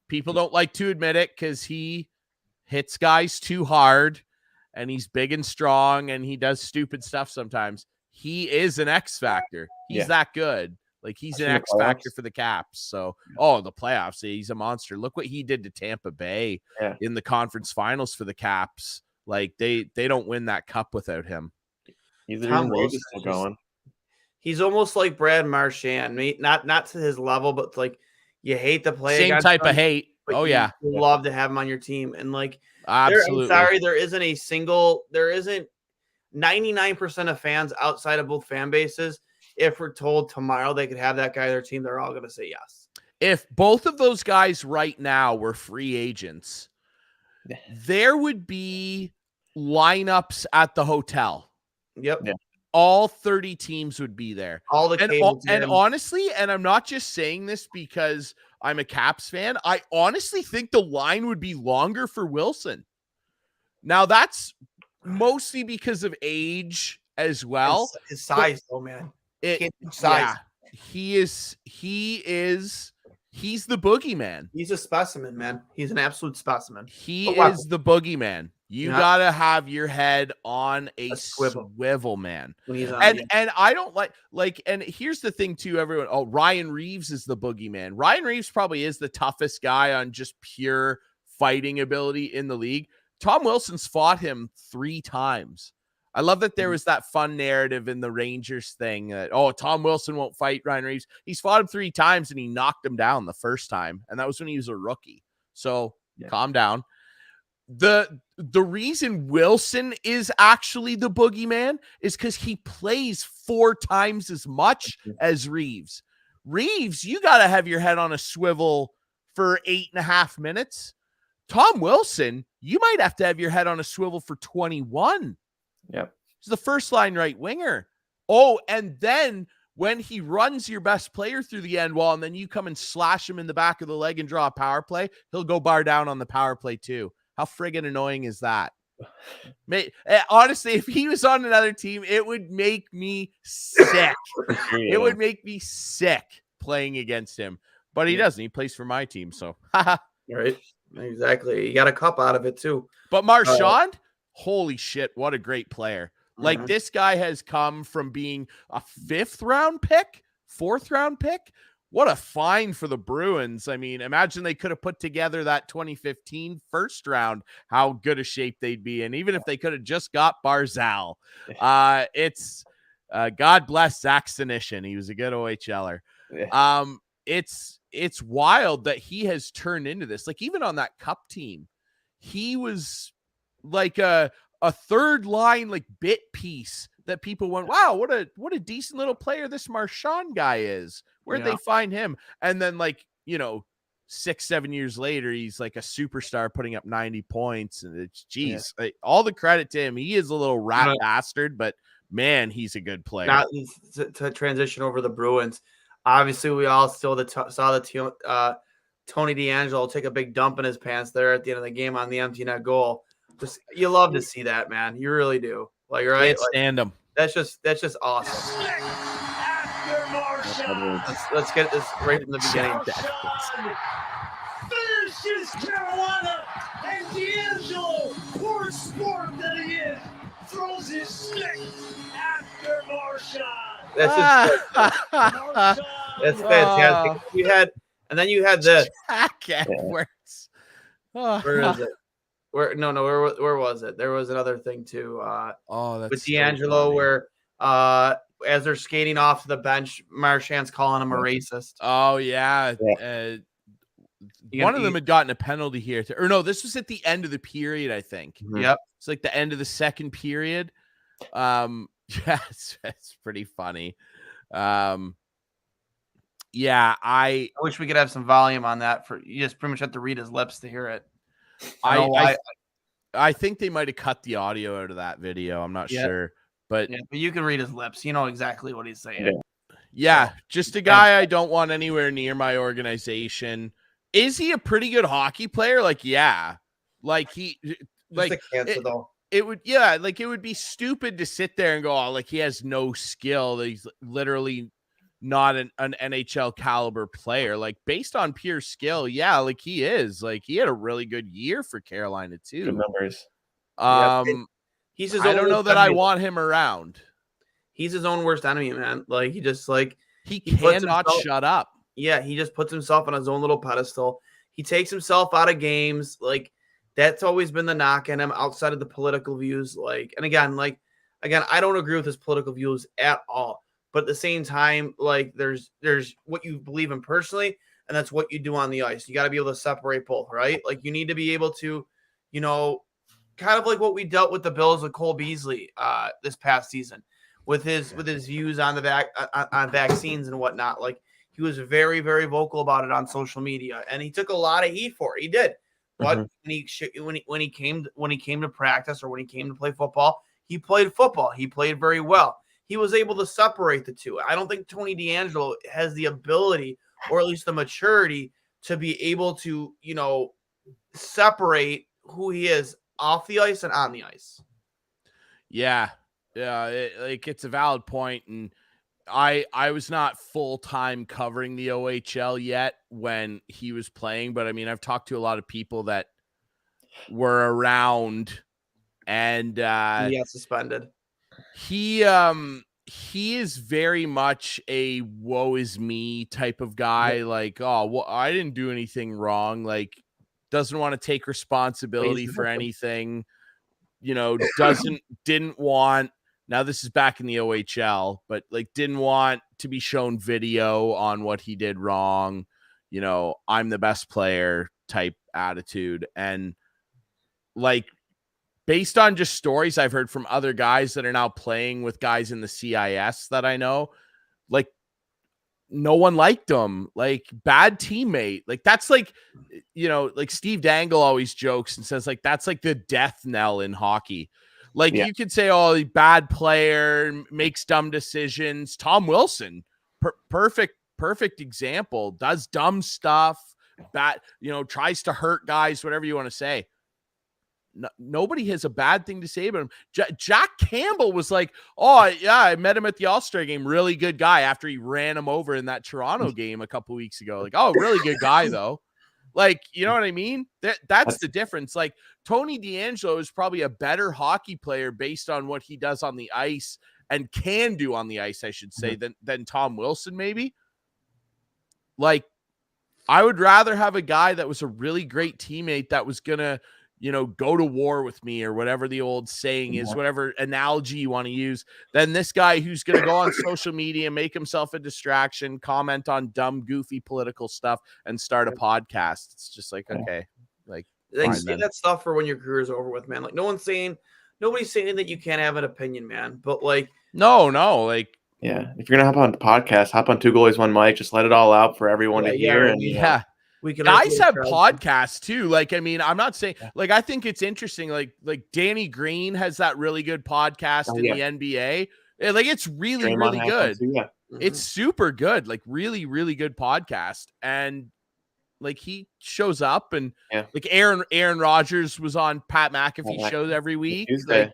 people don't like to admit it because he hits guys too hard and he's big and strong and he does stupid stuff sometimes. He is an X factor. He's that good. Like he's an X factor for the Caps. So, the playoffs, he's a monster. Look what he did to Tampa Bay in the conference finals for the Caps. Like they don't win that cup without him. He's still going. He's almost like Brad Marchand. Not to his level, but like you hate to play same type of hate. You love to have him on your team. And like, absolutely. I'm sorry, there isn't 99% of fans outside of both fan bases. If we're told tomorrow they could have that guy on their team, they're all going to say yes. If both of those guys right now were free agents, there would be lineups at the hotel. Yep. Yeah. All 30 teams would be there. All the and honestly, and I'm not just saying this because I'm a Caps fan, I honestly think the line would be longer for Wilson. Now that's mostly because of age as well. His size, though, man. Size. Yeah, he's the boogeyman. He's a specimen, man. He's an absolute specimen. He is the boogeyman. You gotta have your head on a swivel, man. And I don't like, and here's the thing too, everyone. Oh, Ryan Reeves is the boogeyman. Ryan Reeves probably is the toughest guy on just pure fighting ability in the league. Tom Wilson's fought him 3 times. I love that there was that fun narrative in the Rangers thing that, Tom Wilson won't fight Ryan Reeves. He's fought him 3 times and he knocked him down the first time. And that was when he was a rookie. So calm down. The reason Wilson is actually the boogeyman is because he plays 4 times as much as Reeves. Reeves, you got to have your head on a swivel for 8.5 minutes. Tom Wilson, you might have to have your head on a swivel for 21. Yep. He's the first line right winger. Oh, and then when he runs your best player through the end wall and then you come and slash him in the back of the leg and draw a power play, he'll go bar down on the power play too. How friggin' annoying is that? Honestly, if he was on another team, it would make me sick. It would make me sick playing against him. But he doesn't. He plays for my team, so. Right. Exactly. You got a cup out of it too. But Marchand, holy shit, what a great player. Like, Mhm. this guy has come from being a 5th-round pick, 4th-round pick. What a find for the Bruins. I mean, imagine they could have put together that 2015 first round, how good a shape they'd be in, even if they could have just got Barzal. It's God bless Zach Senyshyn. He was a good OHLer. Yeah. It's wild that he has turned into this. Like, even on that cup team, he was like a third line, like, bit piece that people went, wow, what a decent little player this Marchand guy is. Where'd they find him? And then, like, 6-7 years later, he's like a superstar putting up 90 points. And it's, geez, all the credit to him. He is a little rat bastard, but man, he's a good player. Now, to transition over the Bruins, obviously we all still saw the Tony DeAngelo take a big dump in his pants there at the end of the game on the empty net goal. You love to see that, man. You really do. Like, right? Can't stand him. That's just awesome. Let's get this right from the beginning. Finishes Carolina, and D'Angelo, poor sport that he is, throws his stick after Marchand. That's fantastic. You had the Works. where is it? Where was it? There was another thing too. That's with D'Angelo, so where as they're skating off to the bench, Marchand's calling him a racist. Oh yeah. One of them had gotten a penalty here, no, this was at the end of the period, I think. Yep, it's like the end of the second period. It's pretty funny. I wish we could have some volume on that. For you just pretty much have to read his lips to hear it. I think they might have cut the audio out of that video. I'm not sure, but you can read his lips. You know exactly what he's saying. Yeah, just a guy I don't want anywhere near my organization. Is he a pretty good hockey player? Like, yeah, like he, like just a cancer though. It would, like it would be stupid to sit there and go, oh, like he has no skill. That he's literally not an NHL caliber player. Like, based on pure skill, like he is. Like, he had a really good year for Carolina too. Good numbers. He's his I own don't know that I want him around. He's his own worst enemy, man. Like, he cannot shut up. Yeah, he just puts himself on his own little pedestal. He takes himself out of games. Like, that's always been the knock on him outside of the political views. Like, and again, I don't agree with his political views at all. But at the same time, like, there's what you believe in personally, and that's what you do on the ice. You got to be able to separate both, right? Like, you need to be able to, kind of like what we dealt with the Bills with Cole Beasley this past season, with his views on on vaccines and whatnot. Like, he was very, very vocal about it on social media, and he took a lot of heat for it. He did, but when he came to practice or when he came to play football, he played football. He played very well. He was able to separate the two. I don't think Tony DeAngelo has the ability, or at least the maturity, to be able to, separate who he is off the ice and on the ice. Yeah. It's a valid point. And I was not full-time covering the OHL yet when he was playing, but I mean, I've talked to a lot of people that were around, and he got suspended. He is very much a woe is me type of guy. Like, oh, well, I didn't do anything wrong. Like, doesn't want to take responsibility for anything, didn't want, now this is back in the OHL, but like, didn't want to be shown video on what he did wrong. I'm the best player type attitude. And like, based on just stories I've heard from other guys that are now playing with guys in the CIS that I know, like, no one liked him. Like, bad teammate. Like, that's like, like Steve Dangle always jokes and says, like, that's like the death knell in hockey. Like, you could say, oh, bad player, makes dumb decisions. Tom Wilson, perfect example, does dumb stuff, tries to hurt guys, whatever you want to say. Nobody has a bad thing to say about him. Jack Campbell was like, oh, yeah, I met him at the All-Star game. Really good guy after he ran him over in that Toronto game a couple weeks ago. Like, oh, really good guy, though. Like, you know what I mean? That's the difference. Like, Tony DeAngelo is probably a better hockey player based on what he does on the ice and can do on the ice, I should say, than Tom Wilson, maybe. Like, I would rather have a guy that was a really great teammate that was going to, go to war with me, or whatever the old saying is, whatever analogy you want to use, than this guy who's going to go on social media, make himself a distraction, comment on dumb, goofy political stuff, and start a podcast. It's just like, okay, like say that stuff for when your career is over with, man. Like, nobody's saying that you can't have an opinion, man. But like, no, like, yeah, if you're gonna hop on the podcast, hop on Two Goalies One Mic, just let it all out for everyone to hear. And we can guys have podcasts too. Like, I mean, I'm not saying, like, I think it's interesting. Like Danny Green has that really good podcast in the NBA. Like, it's really, really good. It's super good. Like, really, really good podcast. And like, he shows up, and like Aaron Rodgers was on Pat McAfee shows every week. Tuesday.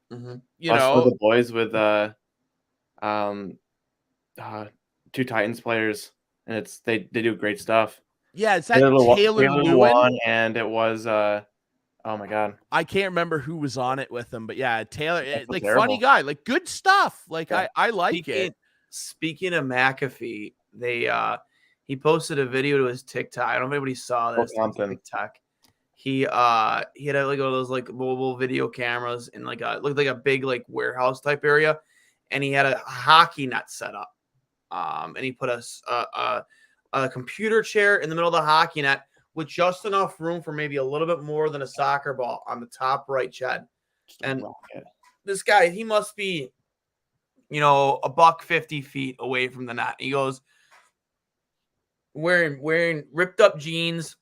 Like, the boys with two Titans players, and they do great stuff. Yeah, is that Taylor Lewin? And it was oh my god, I can't remember who was on it with him, but yeah, Taylor, like, terrible. Funny guy, like, good stuff. Like, I like it. Speaking of McAfee, he posted a video to his TikTok. I don't know if anybody saw this TikTok. He had like one of those like mobile video cameras in like looked like a big like warehouse type area, and he had a hockey net set up. And he put a computer chair in the middle of the hockey net with just enough room for maybe a little bit more than a soccer ball on the top right shed. And this guy, he must be, $150 away from the net. He goes wearing ripped up jeans,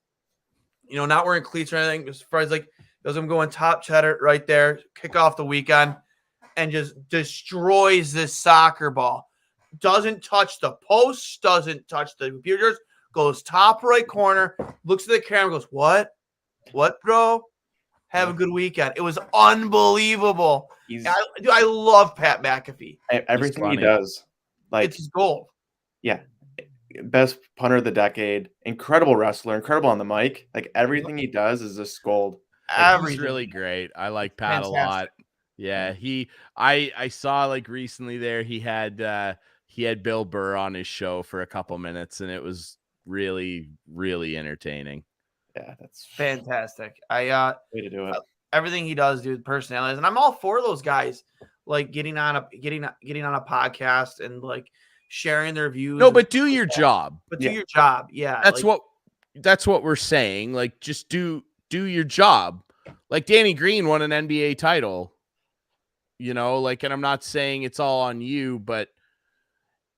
not wearing cleats or anything. Just fries like, I'm going top cheddar right there, kick off the weekend, and just destroys this soccer ball. Doesn't touch the post, doesn't touch the computers, goes top right corner, looks at the camera, goes, What, bro? Have a good weekend. It was unbelievable. I love Pat McAfee. Everything he does, like, it's his gold. Yeah. Best punter of the decade, incredible wrestler, incredible on the mic. Like, everything he does is just gold. He's really great. I like Pat a lot. Yeah, I saw, like, recently there he had Bill Burr on his show for a couple minutes, and it was really, really entertaining. Yeah, that's fantastic. Way to do it. Everything he does, dude, personalities, and I'm all for those guys, like getting on a podcast and like sharing their views. No, but do your job. But do your job. Yeah, that's what we're saying. Like, just do your job. Like, Danny Green won an NBA title. And I'm not saying it's all on you, but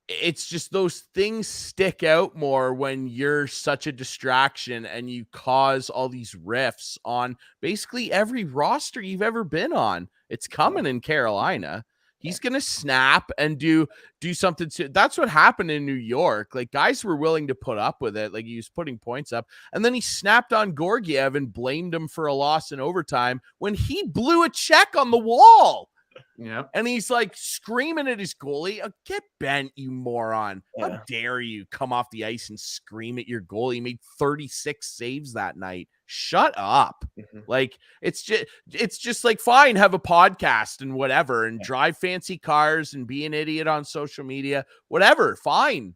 it's just those things stick out more when you're such a distraction and you cause all these rifts on basically every roster you've ever been on. It's coming in Carolina. He's going to snap and do something. That's what happened in New York. Like, guys were willing to put up with it. Like, he was putting points up, and then he snapped on Georgiev and blamed him for a loss in overtime when he blew a check on the wall. Yeah. And he's like screaming at his goalie, get bent, you moron. Yeah. How dare you come off the ice and scream at your goalie? He made 36 saves that night. Shut up. Mm-hmm. Like, it's just like, fine, have a podcast and whatever, and drive fancy cars and be an idiot on social media, whatever. Fine.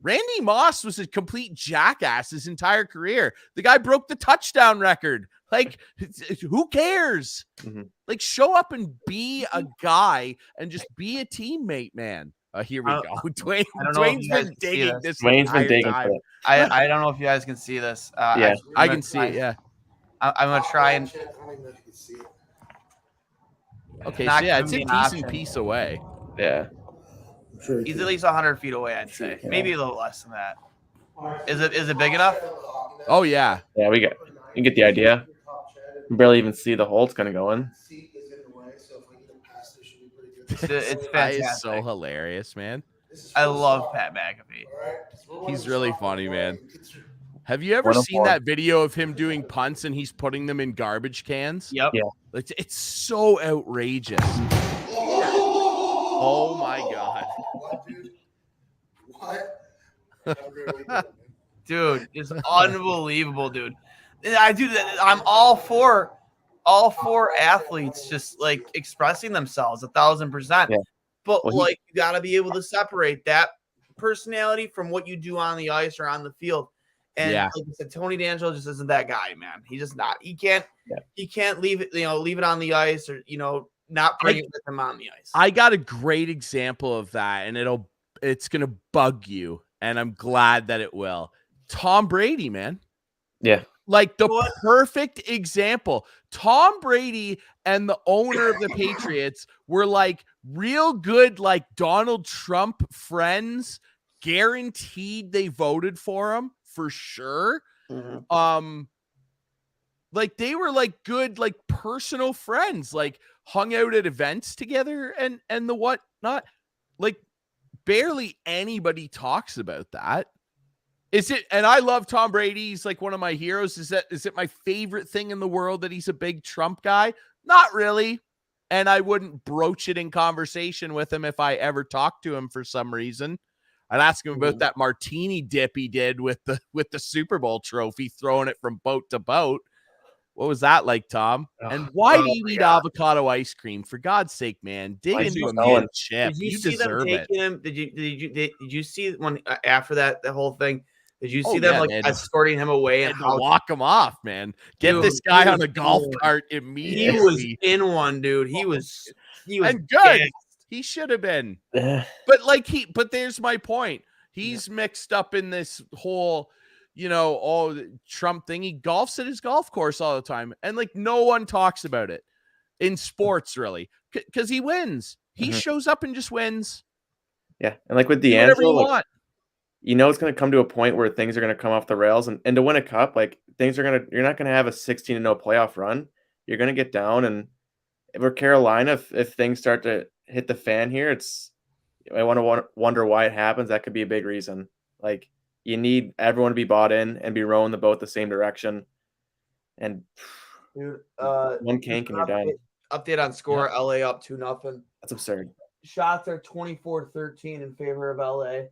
Randy Moss was a complete jackass his entire career. The guy broke the touchdown record. Like, who cares? Mm-hmm. Like, show up and be a guy and just be a teammate, man. Here we go. Dwayne's been digging this. Dwayne's been digging for it. I don't know if you guys can see this. Yeah, I can see it. Yeah. I'm going to try and. Okay, so yeah, it's a decent piece away. Yeah. He's at least 100 feet away, I'd say. Maybe a little less than that. Is it big enough? Oh yeah. Yeah, you get the idea. You barely even see the hole it's gonna go in. It's Guy is fantastic. so hilarious, man. I love Pat McAfee. He's really funny, man. Have you ever 104. seen that video of him doing punts and he's putting them in garbage cans? Yep. Yeah. It's so outrageous. Oh my god. Dude, it's unbelievable, dude. I'm all for athletes just like expressing themselves 1,000%. Yeah. But Well, like you got to be able to separate that personality from what you do on the ice or on the field. And Yeah. like I said, Tony D'Angelo just isn't that guy, man. He's just not. He can't leave it on the ice or not bring it with him on the ice. I got a great example of that, and it's gonna bug you, and I'm glad that it will. Tom Brady, man. Yeah. Like the perfect example. Tom Brady and the owner of the Patriots were like real good, like Donald Trump friends. Guaranteed they voted for him for sure. Mhm. Like they were like good, like personal friends, like hung out at events together and the whatnot. Like barely anybody talks about that. Is it? And I love Tom Brady. He's like one of my heroes. Is it my favorite thing in the world that he's a big Trump guy? Not really. And I wouldn't broach it in conversation with him if I ever talked to him for some reason. I'd ask him about that martini dip he did with the Super Bowl trophy, throwing it from boat to boat. What was that like, Tom? And why do you eat avocado ice cream? For God's sake, man, dig into a meal chip. Did you see deserve them it. taking him? Did you see when after that the whole thing? Did you see Oh, them yeah, like man. escorting him away and And to how walk him off, man. Get Dude, this guy he on was a golf good. cart he immediately. was in one, dude. He was and good. gassed. He should have been. Yeah. But there's my point. He's mixed up in this whole, Trump thing. He golfs at his golf course all the time. And like no one talks about it in sports really. Because he wins. He shows up and just wins. Yeah. And like with Do whatever you D'Angelo, want. it's going to come to a point where things are going to come off the rails, and to win a cup, like you're not going to have a 16-0 playoff run. You're going to get down, and for Carolina, if things start to hit the fan here, I want to wonder why it happens. That could be a big reason. Like you need everyone to be bought in and be rowing the boat the same direction. And Dude, one kink and you're done. Update on score: LA up 2-0. That's absurd. Shots are 24-13 in favor of LA.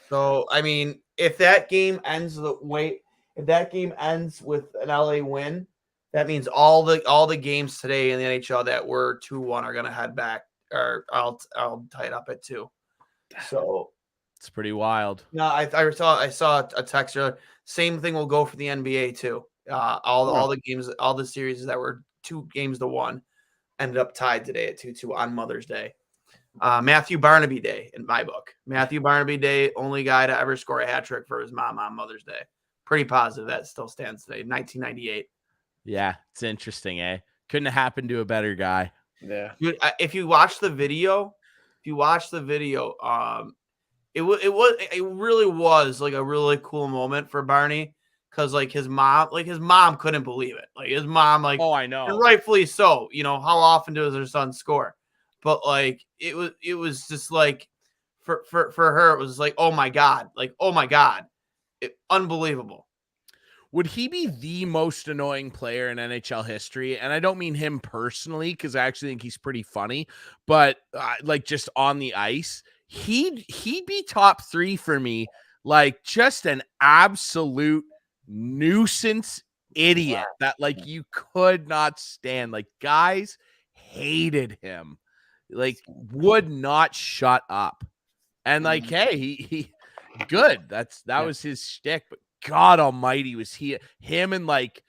So I mean, if that game ends with an LA win, that means all the games today in the NHL that were 2-1 are gonna head back, or I'll tie it up at 2. So It's pretty wild. no, I saw a text earlier. Same thing will go for the NBA too. All the games, all the series that were 2-1 ended up tied today at 2-2 on Mother's Day. Matthew Barnaby Day in my book. Matthew Barnaby Day, only guy to ever score a hat trick for his mom on Mother's Day. Pretty positive that still stands today. 1998. Yeah, it's interesting, eh? Couldn't have happened to a better guy. Yeah. Dude, if you watch the video, it really was like a really cool moment for Barney, because like his mom couldn't believe it. Like his mom, like, Oh, I know. and rightfully so. How often does her son score? But like it was just like for her, it was like, oh my god, unbelievable. Would he be the most annoying player in NHL history? And I don't mean him personally, because I actually think he's pretty funny, but like just on the ice, he'd be top 3 for me. Like just an absolute nuisance idiot that like you could not stand. Like guys hated him, like would not shut up. And like, hey, he good. That was his shtick, but God almighty, was him and like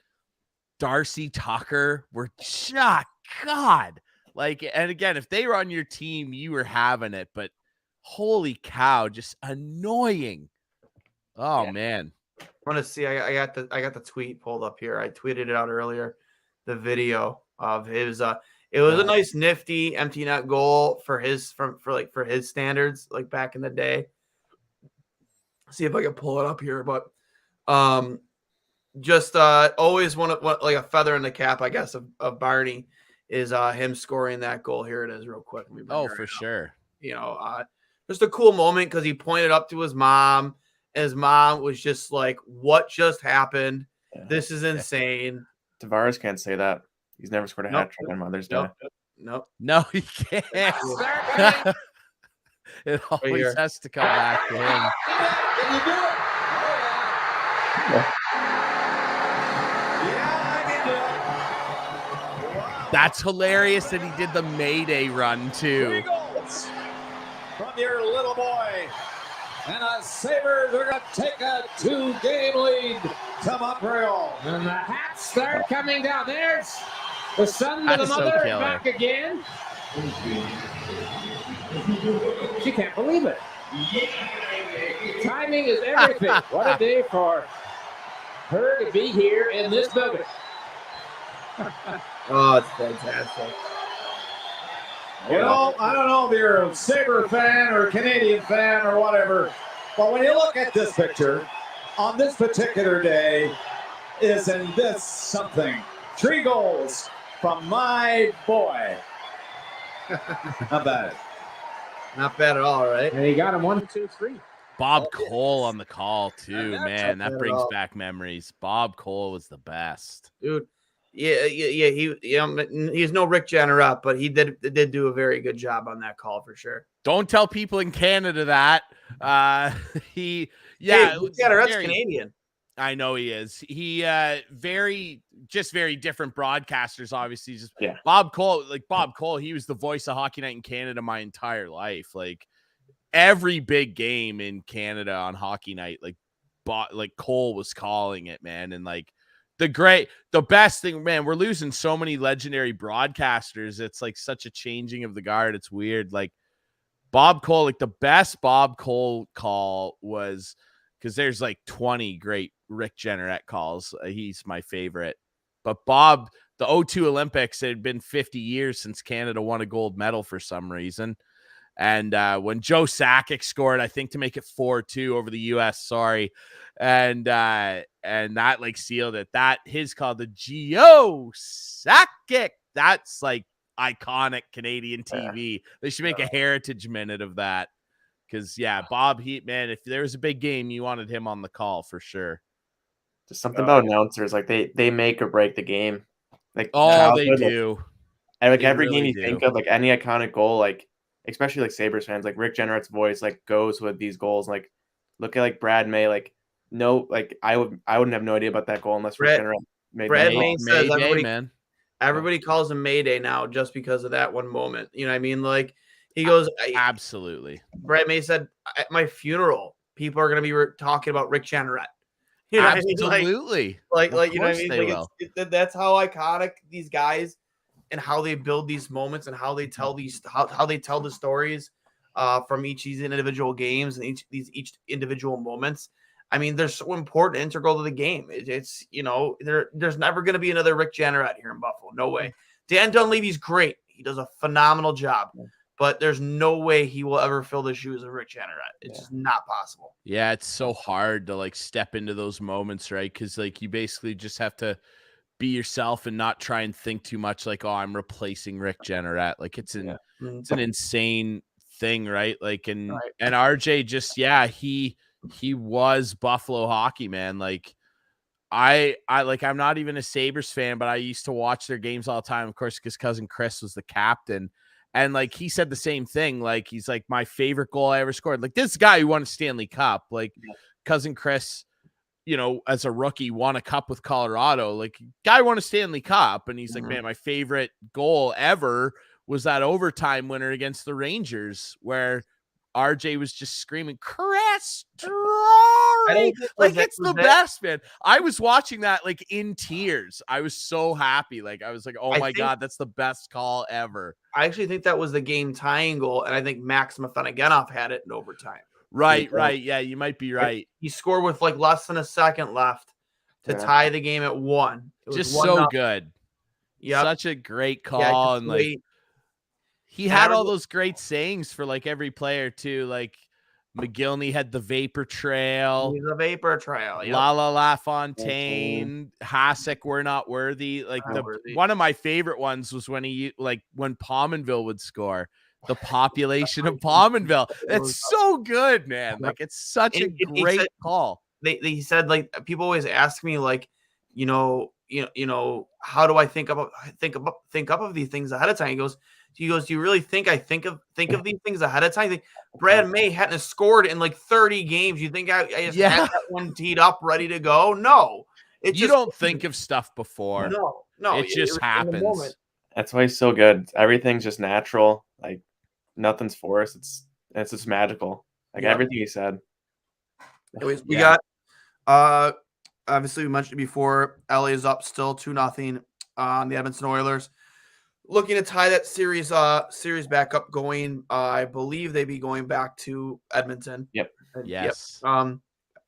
Darcy Tucker were just God. Like, and again, if they were on your team, you were having it, but holy cow, just annoying. Oh man. I want to see. I got the tweet pulled up here. I tweeted it out earlier. The video of his It was a nice, nifty empty net goal for his standards, like back in the day. See if I can pull it up here, but just always like a feather in the cap, I guess, of Barney is him scoring that goal. Here it is, real quick. Let me bring it for right up. sure. You know, just a cool moment because he pointed up to his mom, and his mom was just like, "What just happened? This is insane." Tavares can't say that. He's never scored a hat trick on Mother's Day. Nope. No, he can't. It always has to come back to him. Can you do it? Yeah, I can do it. Wow. That's hilarious that he did the Mayday run too. 3 goals from your little boy. And the Sabres are going to take a 2-game lead to Montreal. And the hats start coming down. There's the son to the That's so mother killer. back again. She can't believe it. Timing is everything. What a day for her to be here in this building. Oh, it's fantastic. You know, I don't know if you're a Sabre fan or a Canadian fan or whatever, but when you look at this picture, on this particular day, isn't this something? 3 goals from my boy. Not bad. Not bad at all, right? And he got him 1, 2, 3. Bob Cole on the call too, that's man. That not brings bad at all. back memories. Bob Cole was the best. Dude. Yeah. He's no Rick Jeanneret, but he did do a very good job on that call for sure. Don't tell people in Canada that. Hey, Rick Jeanneret's Canadian. I know he is. He very different broadcasters, obviously. Bob Cole, he was the voice of Hockey Night in Canada my entire life. Like every big game in Canada on Hockey Night, like Cole was calling it, man. And like the best thing, man, we're losing so many legendary broadcasters. It's like such a changing of the guard. It's weird. Like Bob Cole, like the best Bob Cole call was, because there's like 20 great Rick Jeanneret calls. He's my favorite. But Bob, the 2002 Olympics, it had been 50 years since Canada won a gold medal for some reason. And when Joe Sakic scored, I think to make it 4-2 over the U.S., and that like sealed it. That his called the Joe Sakic. That's like iconic Canadian TV. Yeah. They should make a heritage minute of that. Because, Bob Heat, man, if there was a big game, you wanted him on the call for sure. Just something about announcers. Like, they make or break the game. Like, they do. And like every game you think of, like any iconic goal, like, especially like Sabres fans, like Rick Jeanneret's voice, like, goes with these goals. Like, look at like Brad May. Like, no, like I wouldn't have no idea about that goal unless Rick Jeanneret made Brad that May goal. says everybody calls him Mayday now just because of that one moment. You know what I mean? Like, he goes, absolutely. Brad May said, at my funeral, people are going to be talking about Rick Jeanneret. You know absolutely. Like, you know what I mean? Like, that's how iconic these guys and how they build these moments and how they tell how they tell the stories from each of these individual games and each individual moments. I mean, they're so important, integral to the game. It's you know, there's never going to be another Rick Jeanneret here in Buffalo. No way. Dan Dunleavy's great. He does a phenomenal job. But there's no way he will ever fill the shoes of Rick Jeanneret. It's just not possible. Yeah, it's so hard to like step into those moments, right? Because like you basically just have to be yourself and not try and think too much like, oh, I'm replacing Rick Jeanneret. Like it's an insane thing, right? Like and RJ just he was Buffalo hockey, man. Like I I'm not even a Sabres fan, but I used to watch their games all the time, of course, because cousin Chris was the captain. And like he said the same thing. Like he's like, my favorite goal I ever scored. Like this guy who won a Stanley Cup, like cousin Chris, you know, as a rookie, won a cup with Colorado. Like guy won a Stanley Cup, and he's like, man, my favorite goal ever was that overtime winner against the Rangers, where RJ was just screaming, Chris Drury! Like it's the best, man. I was watching that like in tears. I was so happy. Like I was like, oh my God, that's the best call ever. I actually think that was the game tying goal, and I think Max Mafenagenov had it in overtime. Right. Yeah, you might be right. He scored with like less than a second left to tie the game at 1. Just so good. Yep. Such a great Yeah, call. just And the like, way- he and I had all remember- those great sayings for like every player too. Like McGillney had the vapor trail. he's a vapor trail. Yep. La La La Fontaine, Hasek, we're not worthy. Like Not worthy. one of my favorite ones was when when Pominville would score. The population of Pominville. It's so good, man. Like it's such a And he great said- call. He said like people always ask me like, how do I think up of these things ahead of time? He goes, do you really think I think of these things ahead of time? Think Brad May hadn't scored in like 30 games. You think I just had that one teed up ready to go? No. You don't think of stuff before. No. It just was in the moment. happens. That's why he's so good. Everything's just natural. Like nothing's forced. It's just magical. Like Yep. everything he said. Anyways, we Yeah. got obviously we mentioned it before, LA is up still 2-0 on the Edmonton Oilers. Looking to tie that series back up going. I believe they'd be going back to Edmonton. Yep. Yes. Yep. All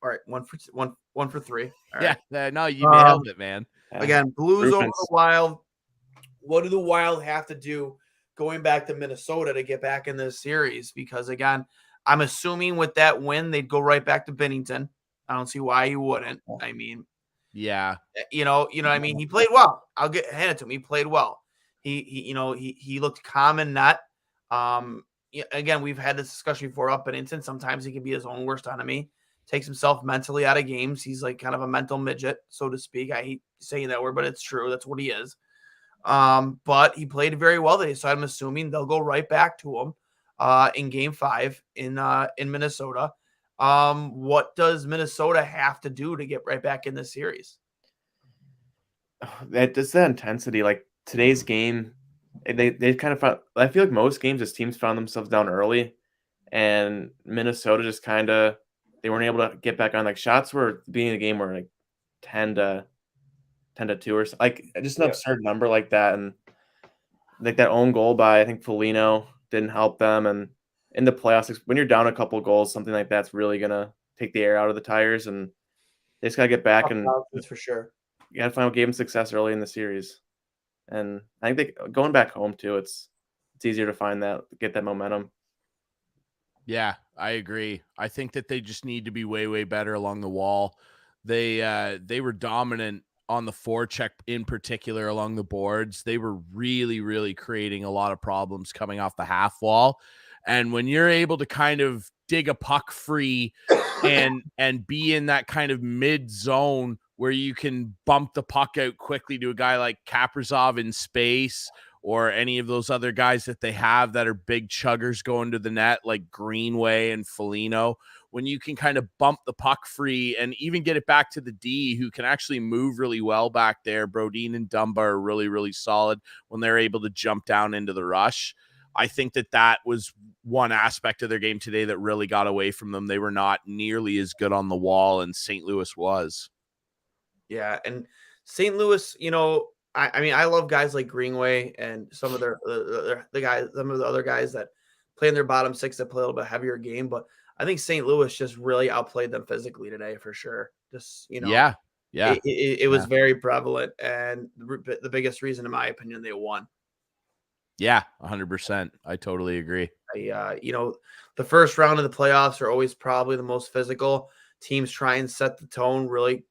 right, one for three. All right. Yeah. No, you nailed it, man. Yeah. Again, Blues over Rufus. the Wild. What do the Wild have to do going back to Minnesota to get back in this series? Because again, I'm assuming with that win, they'd go right back to Bennington. I don't see why you wouldn't. I mean, Yeah. you know what I mean? He played well. I'll hand it to him. He played well. He looked calm and net. Again, we've had this discussion before up Bennington. Sometimes he can be his own worst enemy. Takes himself mentally out of games. He's like kind of a mental midget, so to speak. I hate saying that word, but it's true. That's what he is. But he played very well today, so I'm assuming they'll go right back to him in Game 5 in Minnesota. What does Minnesota have to do to get right back in this series? Just that intensity. Like today's game, they kind of found. I feel like most games, as teams found themselves down early, and Minnesota just kind of they weren't able to get back on. Like shots were at the beginning of the game were like 10-2 or something. Like just an absurd number like that, and like that own goal by I think Foligno didn't help them. And in the playoffs, when you're down a couple goals, something like that's really gonna take the air out of the tires, and they just gotta get back and That's for sure. you gotta find game success early in the series. And I think going back home too, it's easier to find that, get that momentum. Yeah, I agree. I think that they just need to be way, way better along the wall. They were dominant on the forecheck in particular along the boards. They were really, really creating a lot of problems coming off the half wall. And when you're able to kind of dig a puck free and be in that kind of mid zone where you can bump the puck out quickly to a guy like Kaprizov in space or any of those other guys that they have that are big chuggers going to the net like Greenway and Foligno, when you can kind of bump the puck free and even get it back to the D who can actually move really well back there. Brodin and Dunbar are really, really solid when they're able to jump down into the rush. I think that was one aspect of their game today that really got away from them. They were not nearly as good on the wall, and St. Louis was. Yeah, and St. Louis, I mean, I love guys like Greenway and some of the guys, some of the other guys that play in their bottom six that play a little bit heavier game. But I think St. Louis just really outplayed them physically today for sure. Just Yeah. it was very prevalent, and the biggest reason, in my opinion, they won. Yeah, 100%. I totally agree. The first round of the playoffs are always probably the most physical. Teams try and set the tone, really,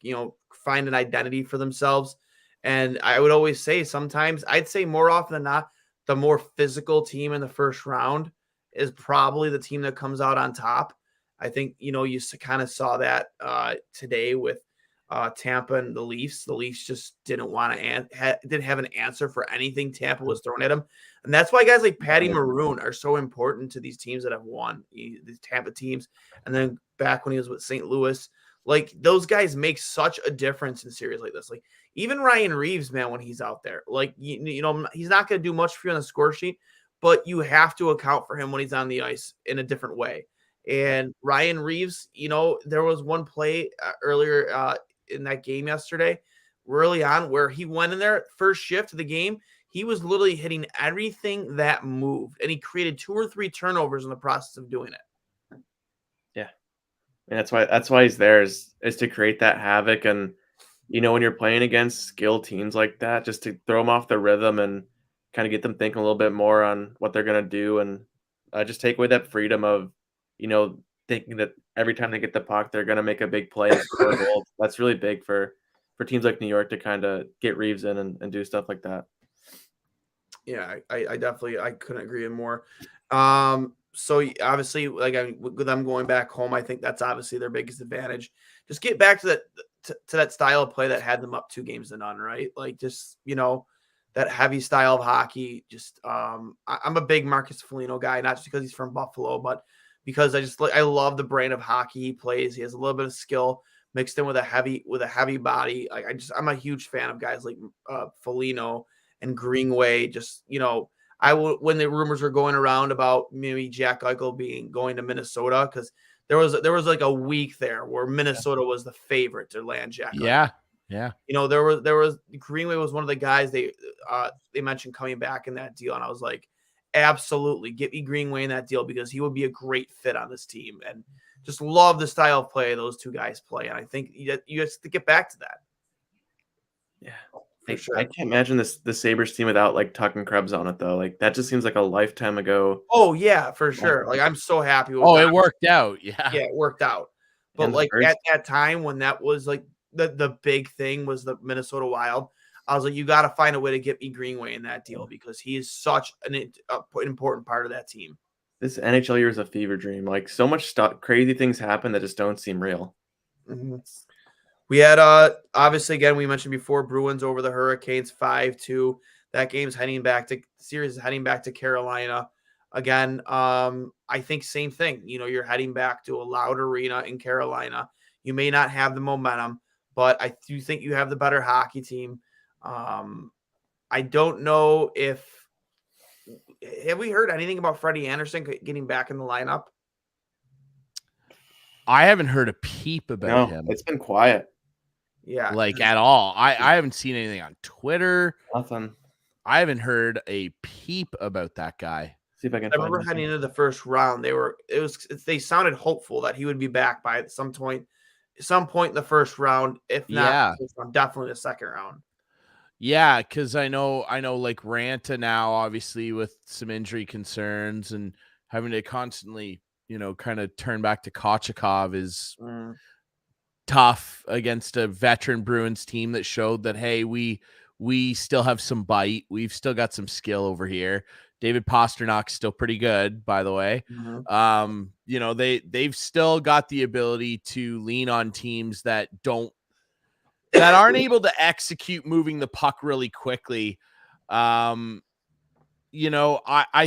find an identity for themselves. And I would always say sometimes, I'd say more often than not, the more physical team in the first round is probably the team that comes out on top. I think, you kind of saw that today with Tampa and the Leafs. The Leafs just didn't want to didn't have an answer for anything Tampa was throwing at them. And that's why guys like Patty Maroon are so important to these teams that have won, these Tampa teams. And then back when he was with St. Louis, like those guys make such a difference in series like this. Like even Ryan Reeves, man, when he's out there, like, he's not going to do much for you on the score sheet, but you have to account for him when he's on the ice in a different way. And Ryan Reeves, there was one play earlier in that game yesterday, early on, where he went in there first shift of the game. He was literally hitting everything that moved, and he created 2 or 3 turnovers in the process of doing it. Yeah, and that's why he's there is to create that havoc. And when you're playing against skilled teams like that, just to throw them off their rhythm and kind of get them thinking a little bit more on what they're going to do, and just take away that freedom of, thinking that every time they get the puck, they're going to make a big play and score a goal. That's really big for teams like New York to kind of get Reeves in and do stuff like that. Yeah, I definitely couldn't agree more. So obviously, with them going back home, I think that's obviously their biggest advantage. Just get back to that style of play that had them up 2-0, right? Like just that heavy style of hockey. Just I'm a big Marcus Foligno guy, not just because he's from Buffalo, but because I love the brand of hockey he plays. He has a little bit of skill mixed in with a heavy body. I'm a huge fan of guys like Foligno and Greenway. Just when the rumors were going around about maybe Jack Eichel going to Minnesota, because there was like a week there where Minnesota was the favorite to land Jack Eichel. Yeah. There was Greenway was one of the guys they mentioned coming back in that deal, and I was like, absolutely, get me Greenway in that deal because he would be a great fit on this team, and just love the style of play those two guys play, and I think you have to get back to that. Yeah. For sure. I can't imagine the Sabres team without like Tuck and Krebs on it though. Like that just seems like a lifetime ago. Oh yeah, for sure. Like I'm so happy with it worked out. Yeah, it worked out. But And like at that time when that was like the big thing was the Minnesota Wild, I was like, you got to find a way to get me Greenway in that deal because he is such an important part of that team. This NHL year is a fever dream. Like so much stuff, crazy things happen that just don't seem real. Mm-hmm. We had obviously again we mentioned before Bruins over the Hurricanes 5-2. That game's series is heading back to Carolina. Again, I think same thing. You're heading back to a loud arena in Carolina. You may not have the momentum, but I do think you have the better hockey team. I don't know have we heard anything about Freddie Anderson getting back in the lineup? I haven't heard a peep about him. It's been quiet. Yeah. Like at all. I haven't seen anything on Twitter. Nothing. I haven't heard a peep about that guy. See if I can. I remember heading into the first round, they sounded hopeful that he would be back by some point in the first round, if not definitely the second round. Yeah, because I know like Ranta now, obviously with some injury concerns and having to constantly, kind of turn back to Kochekov is tough against a veteran Bruins team that showed that, hey, we still have some bite. We've still got some skill over here. David Pasternak's still pretty good, by the way. Mm-hmm. They've still got the ability to lean on teams that aren't able to execute moving the puck really quickly. I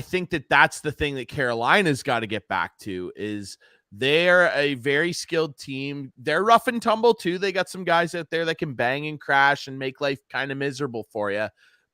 think that's the thing that Carolina's got to get back to is they're a very skilled team. They're rough and tumble too. They got some guys out there that can bang and crash and make life kind of miserable for you.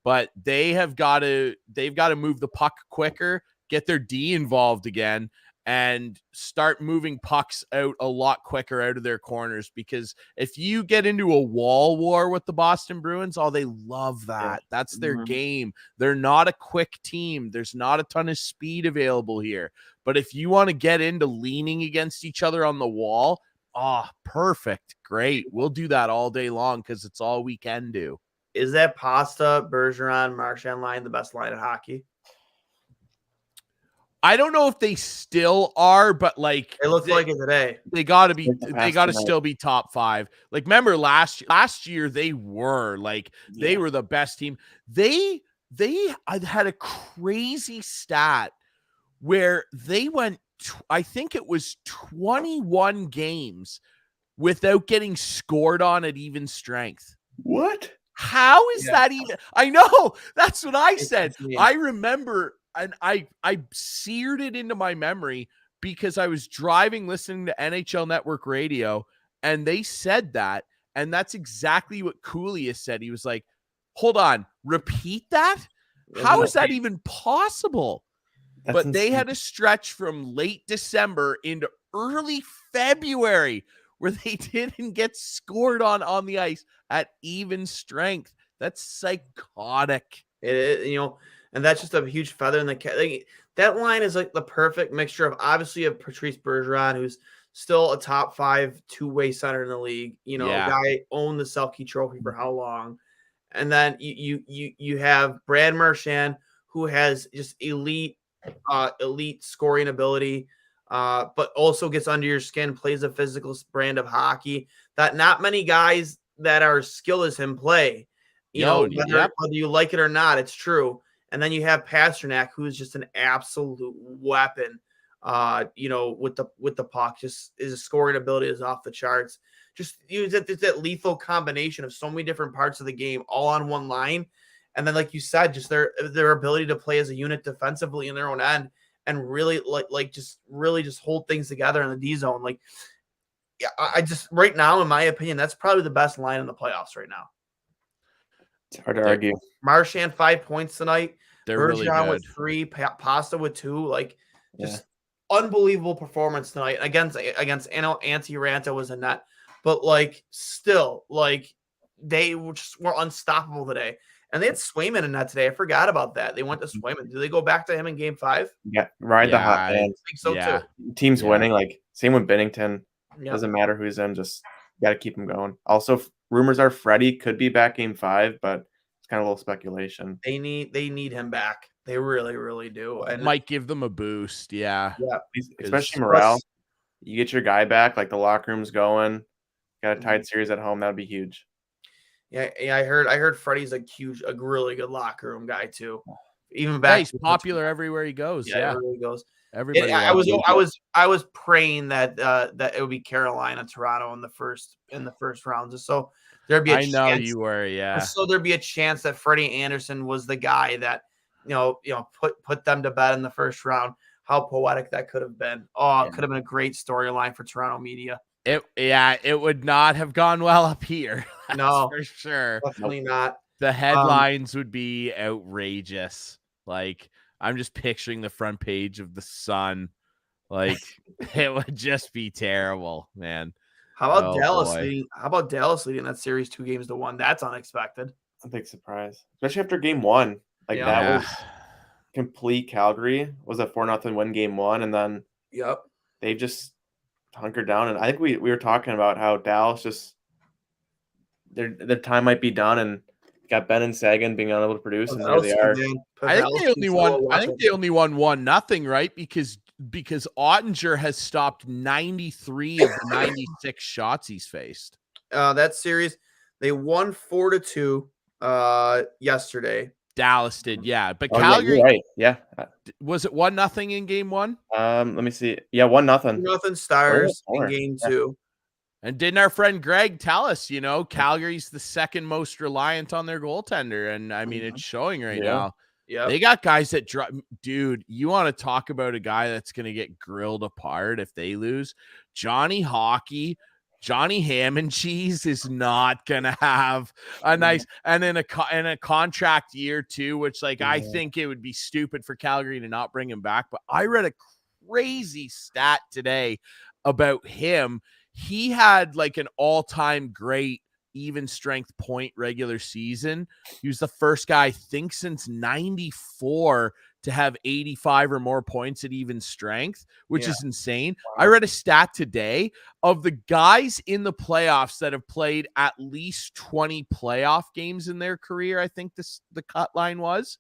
But they've got to move the puck quicker, get their D involved again, and start moving pucks out a lot quicker out of their corners. Because if you get into a wall war with the Boston Bruins, they love that. That's their game. They're not a quick team. There's not a ton of speed available here. But if you want to get into leaning against each other on the wall, perfect. Great. We'll do that all day long because it's all we can do. Is that Pasta, Bergeron, Marchand line the best line in hockey? I don't know if they still are, but like it looks like it today. They got to still be top 5. Like remember last year they were like they were the best team. They had a crazy stat where they went I think it was 21 games without getting scored on at even strength. What? How is that even? I know. That's what I said. I remember, and I seared it into my memory because I was driving listening to NHL Network Radio, and they said that, and that's exactly what Cooley said. He was like, hold on, repeat that? How is that even possible? But they had a stretch from late December into early February where they didn't get scored on the ice at even strength. That's psychotic. It, and that's just a huge feather in the cap. that line is like the perfect mixture of obviously of Patrice Bergeron, who's still a top 5 two-way center in the league. You know, Yeah. guy owned the Selke Trophy for how long, and then you have Brad Marchand, who has just elite scoring ability, but also gets under your skin, plays a physical brand of hockey that not many guys that are skilled as him play. You know, whether you like it or not, it's true. And then you have Pasternak, who's just an absolute weapon. You know, with the puck, just his scoring ability is off the charts. Just use that lethal combination of so many different parts of the game all on one line. And then, like you said, just their ability to play as a unit defensively in their own end and really just hold things together in the D zone. Like, yeah, I just right now, in my opinion, that's probably the best line in the playoffs right now. It's hard to argue. Marchand 5 points tonight. They're Bergeron really good. with 3, Pasta with 2. Like, just unbelievable performance tonight against Antti Ranta was a net, but like still like they were unstoppable today. And they had Swayman in that today. I forgot about that. They went to Swayman. Do they go back to him in Game 5? Yeah, ride the hot hand. I think so too. Team's winning. Like same with Binnington. Doesn't matter who's in. Just got to keep him going. Also, rumors are Freddie could be back Game 5, but it's kind of a little speculation. They need him back. They really, really do. And might give them a boost. Yeah. Especially morale. You get your guy back, like the locker room's going. Got a tied series at home. That would be huge. Yeah, I heard Freddie's a really good locker room guy too. Even back, he's popular everywhere he goes. Yeah, everywhere he goes. Everybody. I was praying that that it would be Carolina, Toronto in the first round, just so there'd be. I know you were, yeah. So there'd be a chance that Freddie Anderson was the guy that put them to bed in the first round. How poetic that could have been. Oh, it could have been a great storyline for Toronto media. It would not have gone well up here. No, for sure. Definitely not. The headlines would be outrageous. Like, I'm just picturing the front page of the Sun. Like, it would just be terrible, man. How about Dallas leading? How about Dallas leading that series 2-1? That's unexpected. A big surprise, especially after Game 1. Like that was complete Calgary. Was a 4-0 win Game 1, and then they just hunkered down. And I think we were talking about how Dallas just their time might be done, and got Ben and Sagan being unable to produce, and there they are. I think they only won 1-0, right? Because Ottinger has stopped 93 of the 96 shots he's faced. That series, they won 4-2 yesterday. Dallas did, yeah. But Calgary, yeah, right. Yeah. Was it 1-0 in Game 1? Let me see. Yeah, 1-0. 2-0 Stars in Game 2. And didn't our friend Greg tell us, Calgary's the second most reliant on their goaltender, and I mean it's showing right now. Yeah, they got guys that dude. You want to talk about a guy that's going to get grilled apart if they lose? Johnny Hockey. Johnny Ham and Cheese is not gonna have a nice and in a contract year too, which I think it would be stupid for Calgary to not bring him back. But I read a crazy stat today about him. He had an all-time great even strength point regular season. He was the first guy, I think, since 94 to have 85 or more points at even strength, which is insane. Wow. I read a stat today of the guys in the playoffs that have played at least 20 playoff games in their career. I think the cut line was.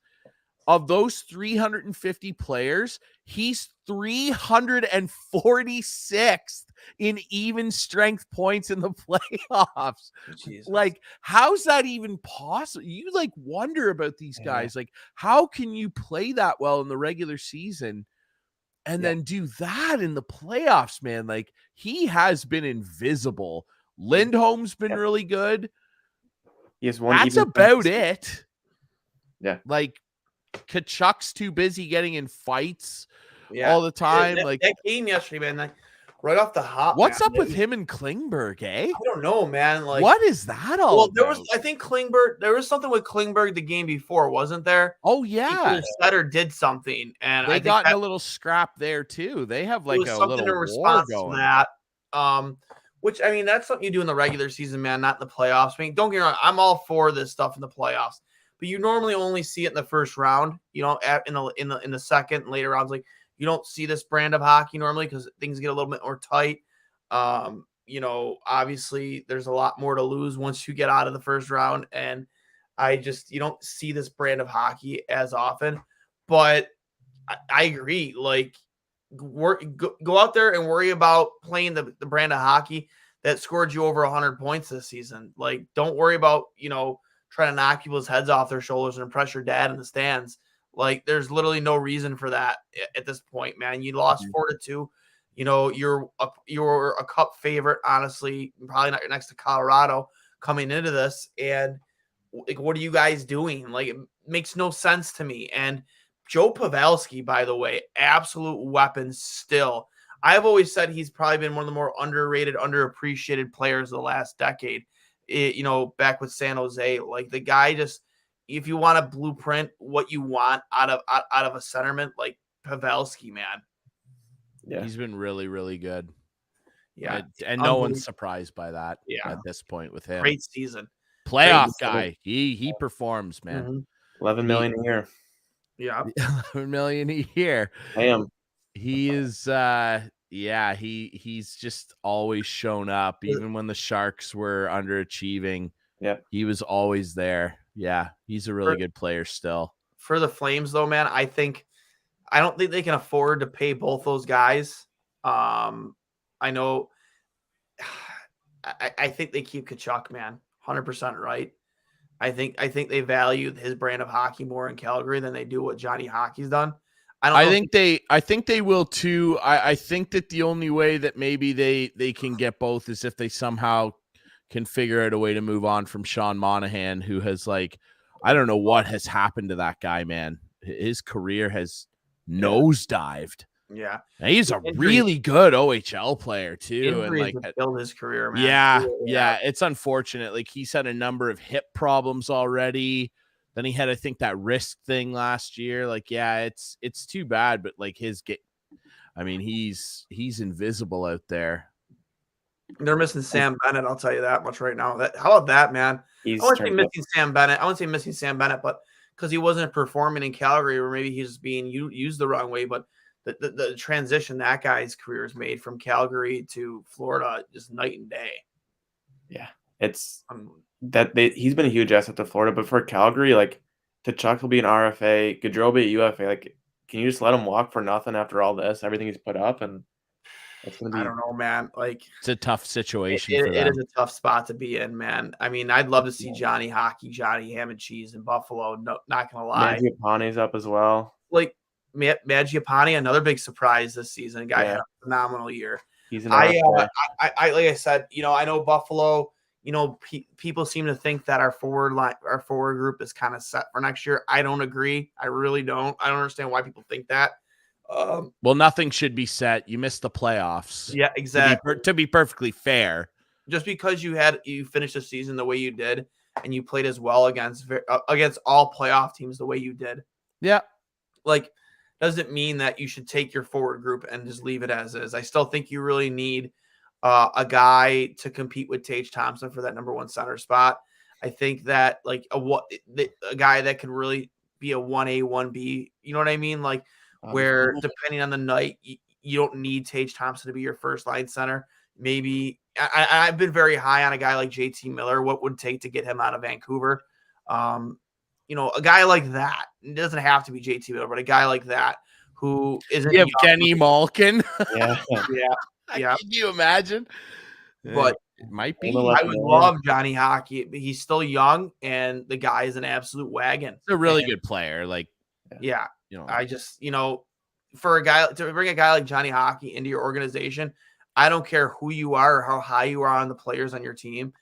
Of those 350 players, he's 346th in even strength points in the playoffs. Jesus. How's that even possible? You wonder about these guys. How can you play that well in the regular season and then do that in the playoffs, man? He has been invisible. Lindholm's been really good. That's about it. Yeah. Kachuk's too busy getting in fights all the time. That game yesterday, man. Right off the hop. What's up with him and Klingberg, eh? I don't know, man. What is that all about? I think Klingberg, there was something with Klingberg the game before, wasn't there? Oh, yeah. He said or did something. And they got in a little scrap there, too. They have a little war going. To that. Which, that's something you do in the regular season, man, not in the playoffs. Don't get me wrong. I'm all for this stuff in the playoffs. but you normally only see it in the first round. You know, in the second and later rounds, like you don't see this brand of hockey normally because things get a little bit more tight. You know, obviously there's a lot more to lose once you get out of the first round, and you don't see this brand of hockey as often. But I agree. Like, go out there and worry about playing the brand of hockey that scored you over 100 points this season. Like, don't worry about, trying to knock people's heads off their shoulders and impress your dad in the stands. Like, there's literally no reason for that at this point, man. You lost 4-2. You know, you're a cup favorite, honestly, probably not next to Colorado coming into this. And like, what are you guys doing? Like, it makes no sense to me. And Joe Pavelski, by the way, absolute weapon still. I've always said he's probably been one of the more underrated, underappreciated players of the last decade. Back with San Jose, like the guy just, if you want to blueprint what you want out of a centerman, like Pavelski, man. Yeah, he's been really, really good. Yeah, and no one's surprised by that. Yeah, at this point with him. Great season, playoff guy. He performs, man. Mm-hmm. 11 million a year. Yeah, 11 million a year. I am. He is. He's just always shown up, even when the Sharks were underachieving. Yeah, he was always there. Yeah, he's a really good player still. For the Flames, though, man, I don't think they can afford to pay both those guys. I know. I think they keep Tkachuk, man, 100% right. I think they value his brand of hockey more in Calgary than they do what Johnny Hockey's done. I think they will too. I think that the only way that maybe they can get both is if they somehow can figure out a way to move on from Sean Monahan, who has, like, I don't know what has happened to that guy, man. His career has nosedived. Yeah, and he's a really good OHL player too, and like killed his career, man. Yeah, it's unfortunate. Like, he's had a number of hip problems already. Then he had, I think, that wrist thing last year. Like, yeah, it's too bad, but like he's invisible out there. They're missing Sam Bennett, I'll tell you that much right now. How about that, man? I wouldn't say missing Sam Bennett, but because he wasn't performing in Calgary, or maybe he's just being used the wrong way. But the transition that guy's career has made from Calgary to Florida, just night and day. Yeah, it's he's been a huge asset to Florida, but for Calgary, like, Tkachuk will be an RFA, Gaudreau be a UFA. Like, can you just let him walk for nothing after all this, everything he's put up? And it's gonna be, I don't know, man. Like, it's a tough situation. It is a tough spot to be in, man. I mean, I'd love to see Johnny Ham and Cheese in Buffalo. No, not gonna lie. Mangiapane's up as well. Like, Mangiapane, another big surprise this season. Guy had a phenomenal year. He's an like I said, I know Buffalo. People seem to think that our forward group is kind of set for next year. I don't agree. I really don't. I don't understand why people think that. Well, nothing should be set. You missed the playoffs. Yeah, exactly. To be perfectly fair, just because you finished the season the way you did, and you played as well against all playoff teams the way you did. Yeah, like, doesn't mean that you should take your forward group and just leave it as is. I still think you really need a guy to compete with Tage Thompson for that number one center spot. I think that, like, a guy that can really be a 1A, 1B, you know what I mean? Like, where depending on the night, you don't need Tage Thompson to be your first line center. Maybe I've been very high on a guy like JT Miller. What would it take to get him out of Vancouver? A guy like that. It doesn't have to be JT Miller, but a guy like that who isn't. Yeah, Kenny Malkin. Yeah. Yeah. Can you imagine? But it might be. I would love Johnny Hockey. He's still young, and the guy is an absolute wagon. He's a really good player. Like, yeah. I just, for a guy to bring a guy like Johnny Hockey into your organization, I don't care who you are or how high you are on the players on your team.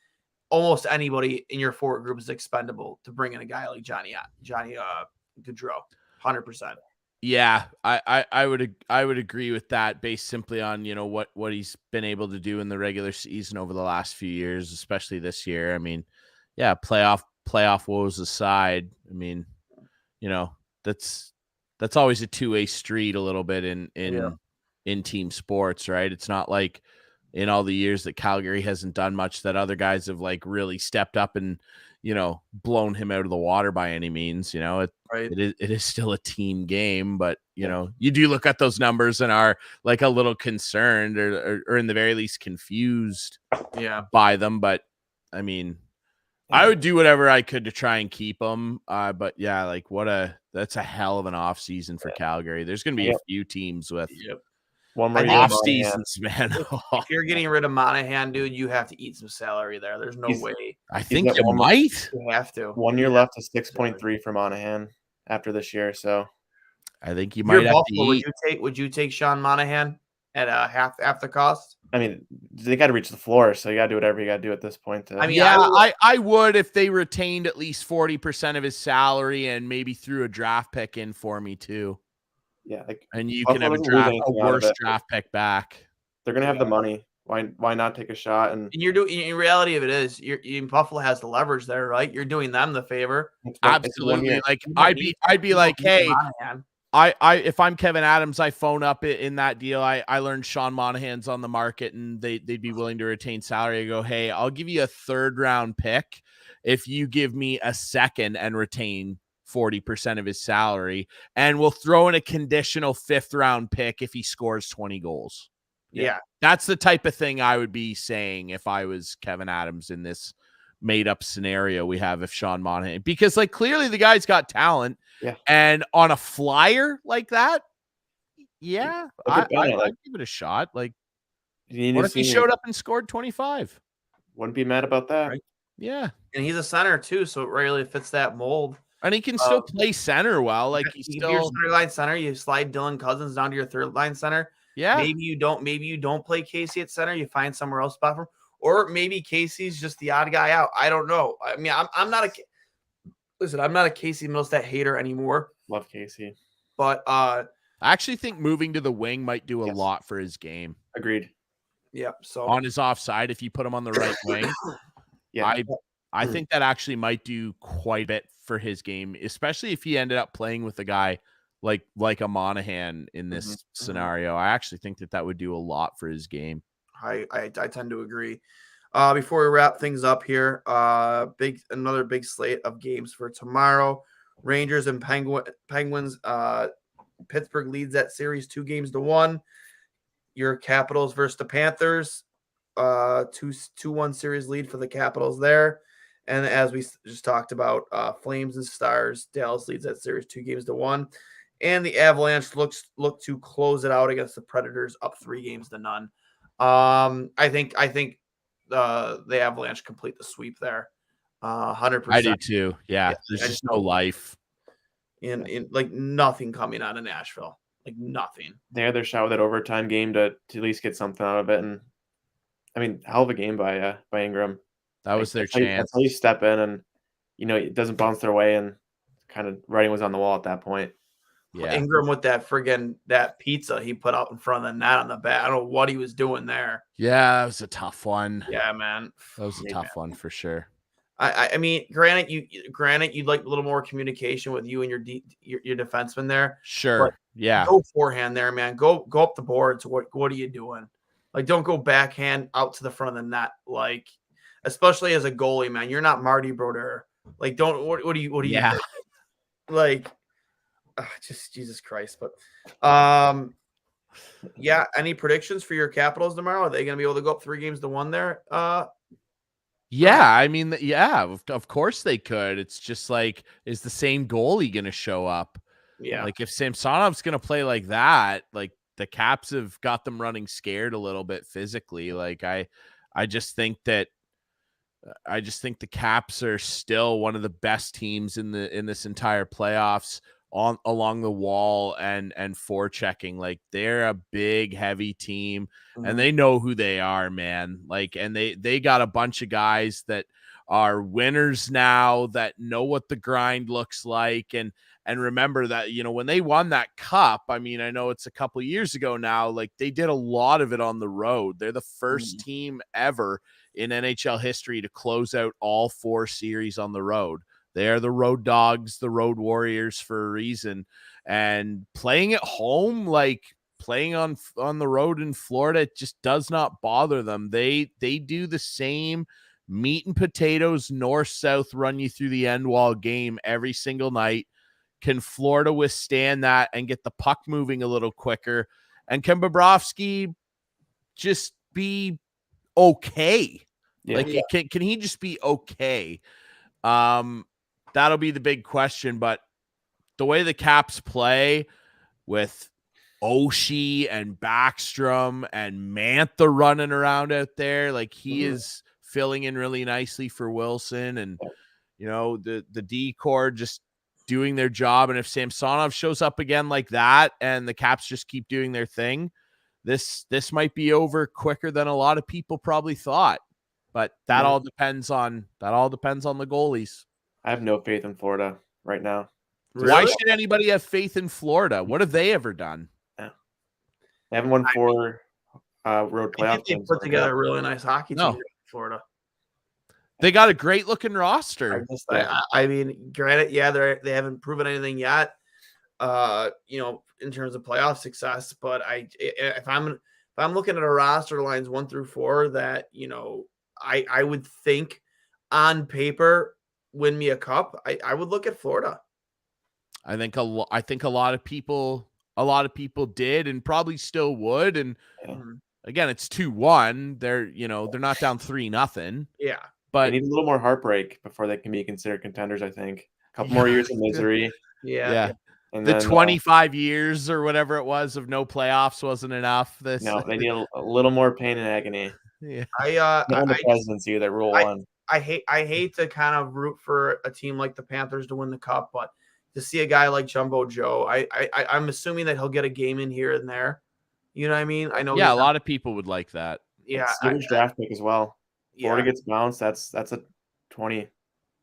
Almost anybody in your forward group is expendable to bring in a guy like Johnny Gaudreau, 100%. Yeah, I would agree with that, based simply on what he's been able to do in the regular season over the last few years, especially this year. I mean, yeah, playoff woes aside, I mean, that's always a two-way street a little bit in team sports, right? It's not like in all the years that Calgary hasn't done much, that other guys have like really stepped up and, blown him out of the water by any means. Right. It is still a team game, but you do look at those numbers and are like a little concerned or in the very least confused by them. But I mean, I would do whatever I could to try and keep him. But yeah, like that's a hell of an off season for Calgary. There's going to be a few teams with one more off seasons, man. If you're getting rid of Monahan, dude, you have to eat some salary there. There's no way. I think you might. You have to. 1 year left is 6.3 for Monahan after this year. So I think you might have to eat. Would you take Sean Monahan at half the cost? I mean, they got to reach the floor, so you got to do whatever you got to do at this point. I would if they retained at least 40% of his salary and maybe threw a draft pick in for me too. Yeah, and you can have a worse draft pick back. They're gonna have the money. Why not take a shot? And you're doing. In reality of it is, Buffalo has the leverage there, right? You're doing them the favor. Absolutely. Like I'd be like, hey. I if I'm Kevin Adams, I phone up in that deal. I learned Sean Monahan's on the market and they'd be willing to retain salary. I go, hey, I'll give you a 3rd round pick if you give me a 2nd and retain 40% of his salary, and we'll throw in a conditional 5th round pick if he scores 20 goals. Yeah. That's the type of thing I would be saying if I was Kevin Adams in this made up scenario we have if Sean Monahan, because like clearly the guy's got talent, and on a flyer like that, I'd give it a shot. Like, what if he showed up and scored 25? Wouldn't be mad about that. Right? Yeah, and he's a center too, so it really fits that mold. And he can still play center well. Like he's still your 3rd line center. You slide Dylan Cousins down to your 3rd line center. Yeah, maybe you don't play Casey at center. You find somewhere else spot for him. Or maybe Casey's just the odd guy out. I don't know. I mean, I'm not a Casey Middlestat hater anymore. Love Casey. But I actually think moving to the wing might do a lot for his game. Agreed. Yeah. So on his offside, if you put him on the right wing, I think that actually might do quite a bit for his game, especially if he ended up playing with a guy like a Monahan in this scenario. I actually think that would do a lot for his game. I tend to agree. Before we wrap things up here, another big slate of games for tomorrow. Rangers and Penguins. Pittsburgh leads that series 2-1. Your Capitals versus the Panthers. 2-1 series lead for the Capitals there. And as we just talked about, Flames and Stars. Dallas leads that series 2-1. And the Avalanche look to close it out against the Predators, up 3-0. I think the Avalanche complete the sweep there. 100%. I do too. Yeah. There's just no life. In like nothing coming out of Nashville. Like nothing. They had their shot with that overtime game to at least get something out of it. And I mean, hell of a game by Ingram. That was their chance. That's how you step in and it doesn't bounce their way, and kind of writing was on the wall at that point. Yeah. Ingram with that pizza he put out in front of the net on the back. I don't know what he was doing there. Yeah, that was a tough one. Yeah, man. That was a tough one for sure. I mean, granted, you'd like a little more communication with you and your defenseman there. Sure. Yeah. Go forehand there, man. Go up the boards. What are you doing? Like, don't go backhand out to the front of the net. Like, especially as a goalie, man. You're not Marty Brodeur. Like, don't. What do you? Yeah. Do? Like. Just Jesus Christ. But any predictions for your Capitals tomorrow? Are they going to be able to go up 3-1 there? Yeah, I mean, of course they could. It's just like, is the same goalie going to show up? Yeah. Like if Samsonov's going to play like that, like the Caps have got them running scared a little bit physically. Like I just think the Caps are still one of the best teams in this entire playoffs along the wall and forechecking. Like they're a big, heavy team, and they know who they are, man. Like, and they got a bunch of guys that are winners now that know what the grind looks like. And remember that, when they won that cup, I mean, I know it's a couple of years ago now, like they did a lot of it on the road. They're the first team ever in NHL history to close out all 4 series on the road. They are the road dogs, the road warriors for a reason. And playing at home, like playing on the road in Florida, it just does not bother them. They do the same meat and potatoes, north-south, run you through the end wall game every single night. Can Florida withstand that and get the puck moving a little quicker? And can Bobrovsky just be okay? Yeah. Can he just be okay? That'll be the big question. But the way the Caps play with Oshie and Backstrom and Mantha running around out there, like he is filling in really nicely for Wilson, and the D core just doing their job. And if Samsonov shows up again like that, and the Caps just keep doing their thing, this might be over quicker than a lot of people probably thought. But that all depends on the goalies. I have no faith in Florida right now. Really? Why should anybody have faith in Florida? What have they ever done? They haven't won 4 road I playoff think they games. put together a really nice hockey team No. here in Florida. They got a great looking roster. I mean, granted, they haven't proven anything yet, in terms of playoff success. But if I'm looking at a roster lines 1 through 4 that I would think on paper win me a cup, I would look at Florida. I think a lot of people did and probably still would. And again, it's 2-1. They're not down 3-0. Yeah. But they need a little more heartbreak before they can be considered contenders, I think. A couple more years of misery. Yeah. And the then, 25 years or whatever it was of no playoffs wasn't enough. They need a little more pain and agony. Yeah. The presidency, that rule 1. I hate to kind of root for a team like the Panthers to win the cup, but to see a guy like Jumbo Joe, I'm assuming that he'll get a game in here and there. You know what I mean? I know. Yeah, a lot of people would like that. Yeah, huge draft pick as well. Florida Yeah, gets bounced. That's a 20.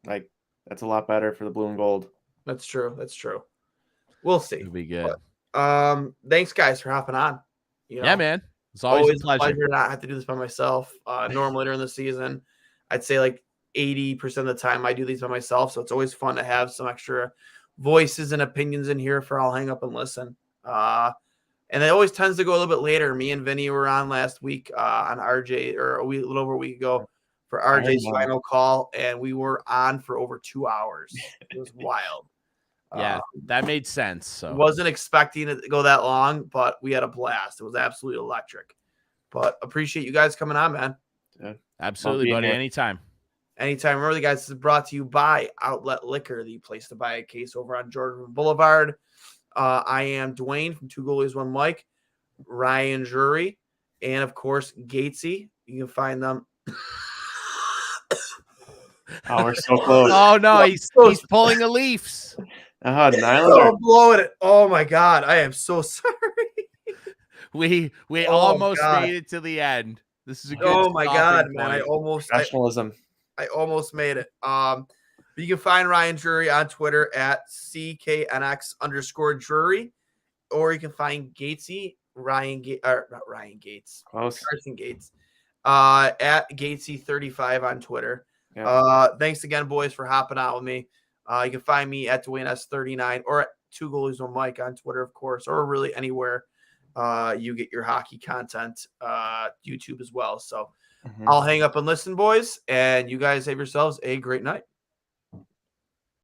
Like, that's a lot better for the blue and gold. that's true. We'll see. It'll be good. Thanks, guys, for hopping on. Yeah, man. It's always a pleasure. To not have to do this by myself. Normally during the season, I'd say like 80% of the time I do these by myself. So it's always fun to have some extra voices and opinions in here for I'll hang up and listen. And it always tends to go a little bit later. Me and Vinny were on last week on RJ, or a little over a week ago, for RJ's final call, and we were on for over 2 hours. It was wild. Yeah, that made sense. So wasn't expecting it to go that long, but we had a blast. It was absolutely electric. But appreciate you guys coming on, man. Yeah. Absolutely, buddy. Anytime. Remember, guys, this is brought to you by Outlet Liquor, the place to buy a case over on Jordan Boulevard. I am Duane from Two Goalies, One Mike, Ryan Drury, and of course Gatesy. You can find them. Oh, we're so close. Oh no, he's pulling a Leafs. I'm blowing it. Oh my god, I am so sorry. We almost made it to the end. This is a good. Oh my god, man! Professionalism. I almost made it. You can find Ryan Drury on Twitter at CKNX_Drury, or you can find Gatesy Carson Gates at Gatesy35 on Twitter. Yeah. Thanks again, boys, for hopping out with me. You can find me at Duane S39 or at Two Goalies One Mike on Twitter, of course, or really anywhere you get your hockey content, YouTube as well. So I'll hang up and listen, boys, and you guys have yourselves a great night.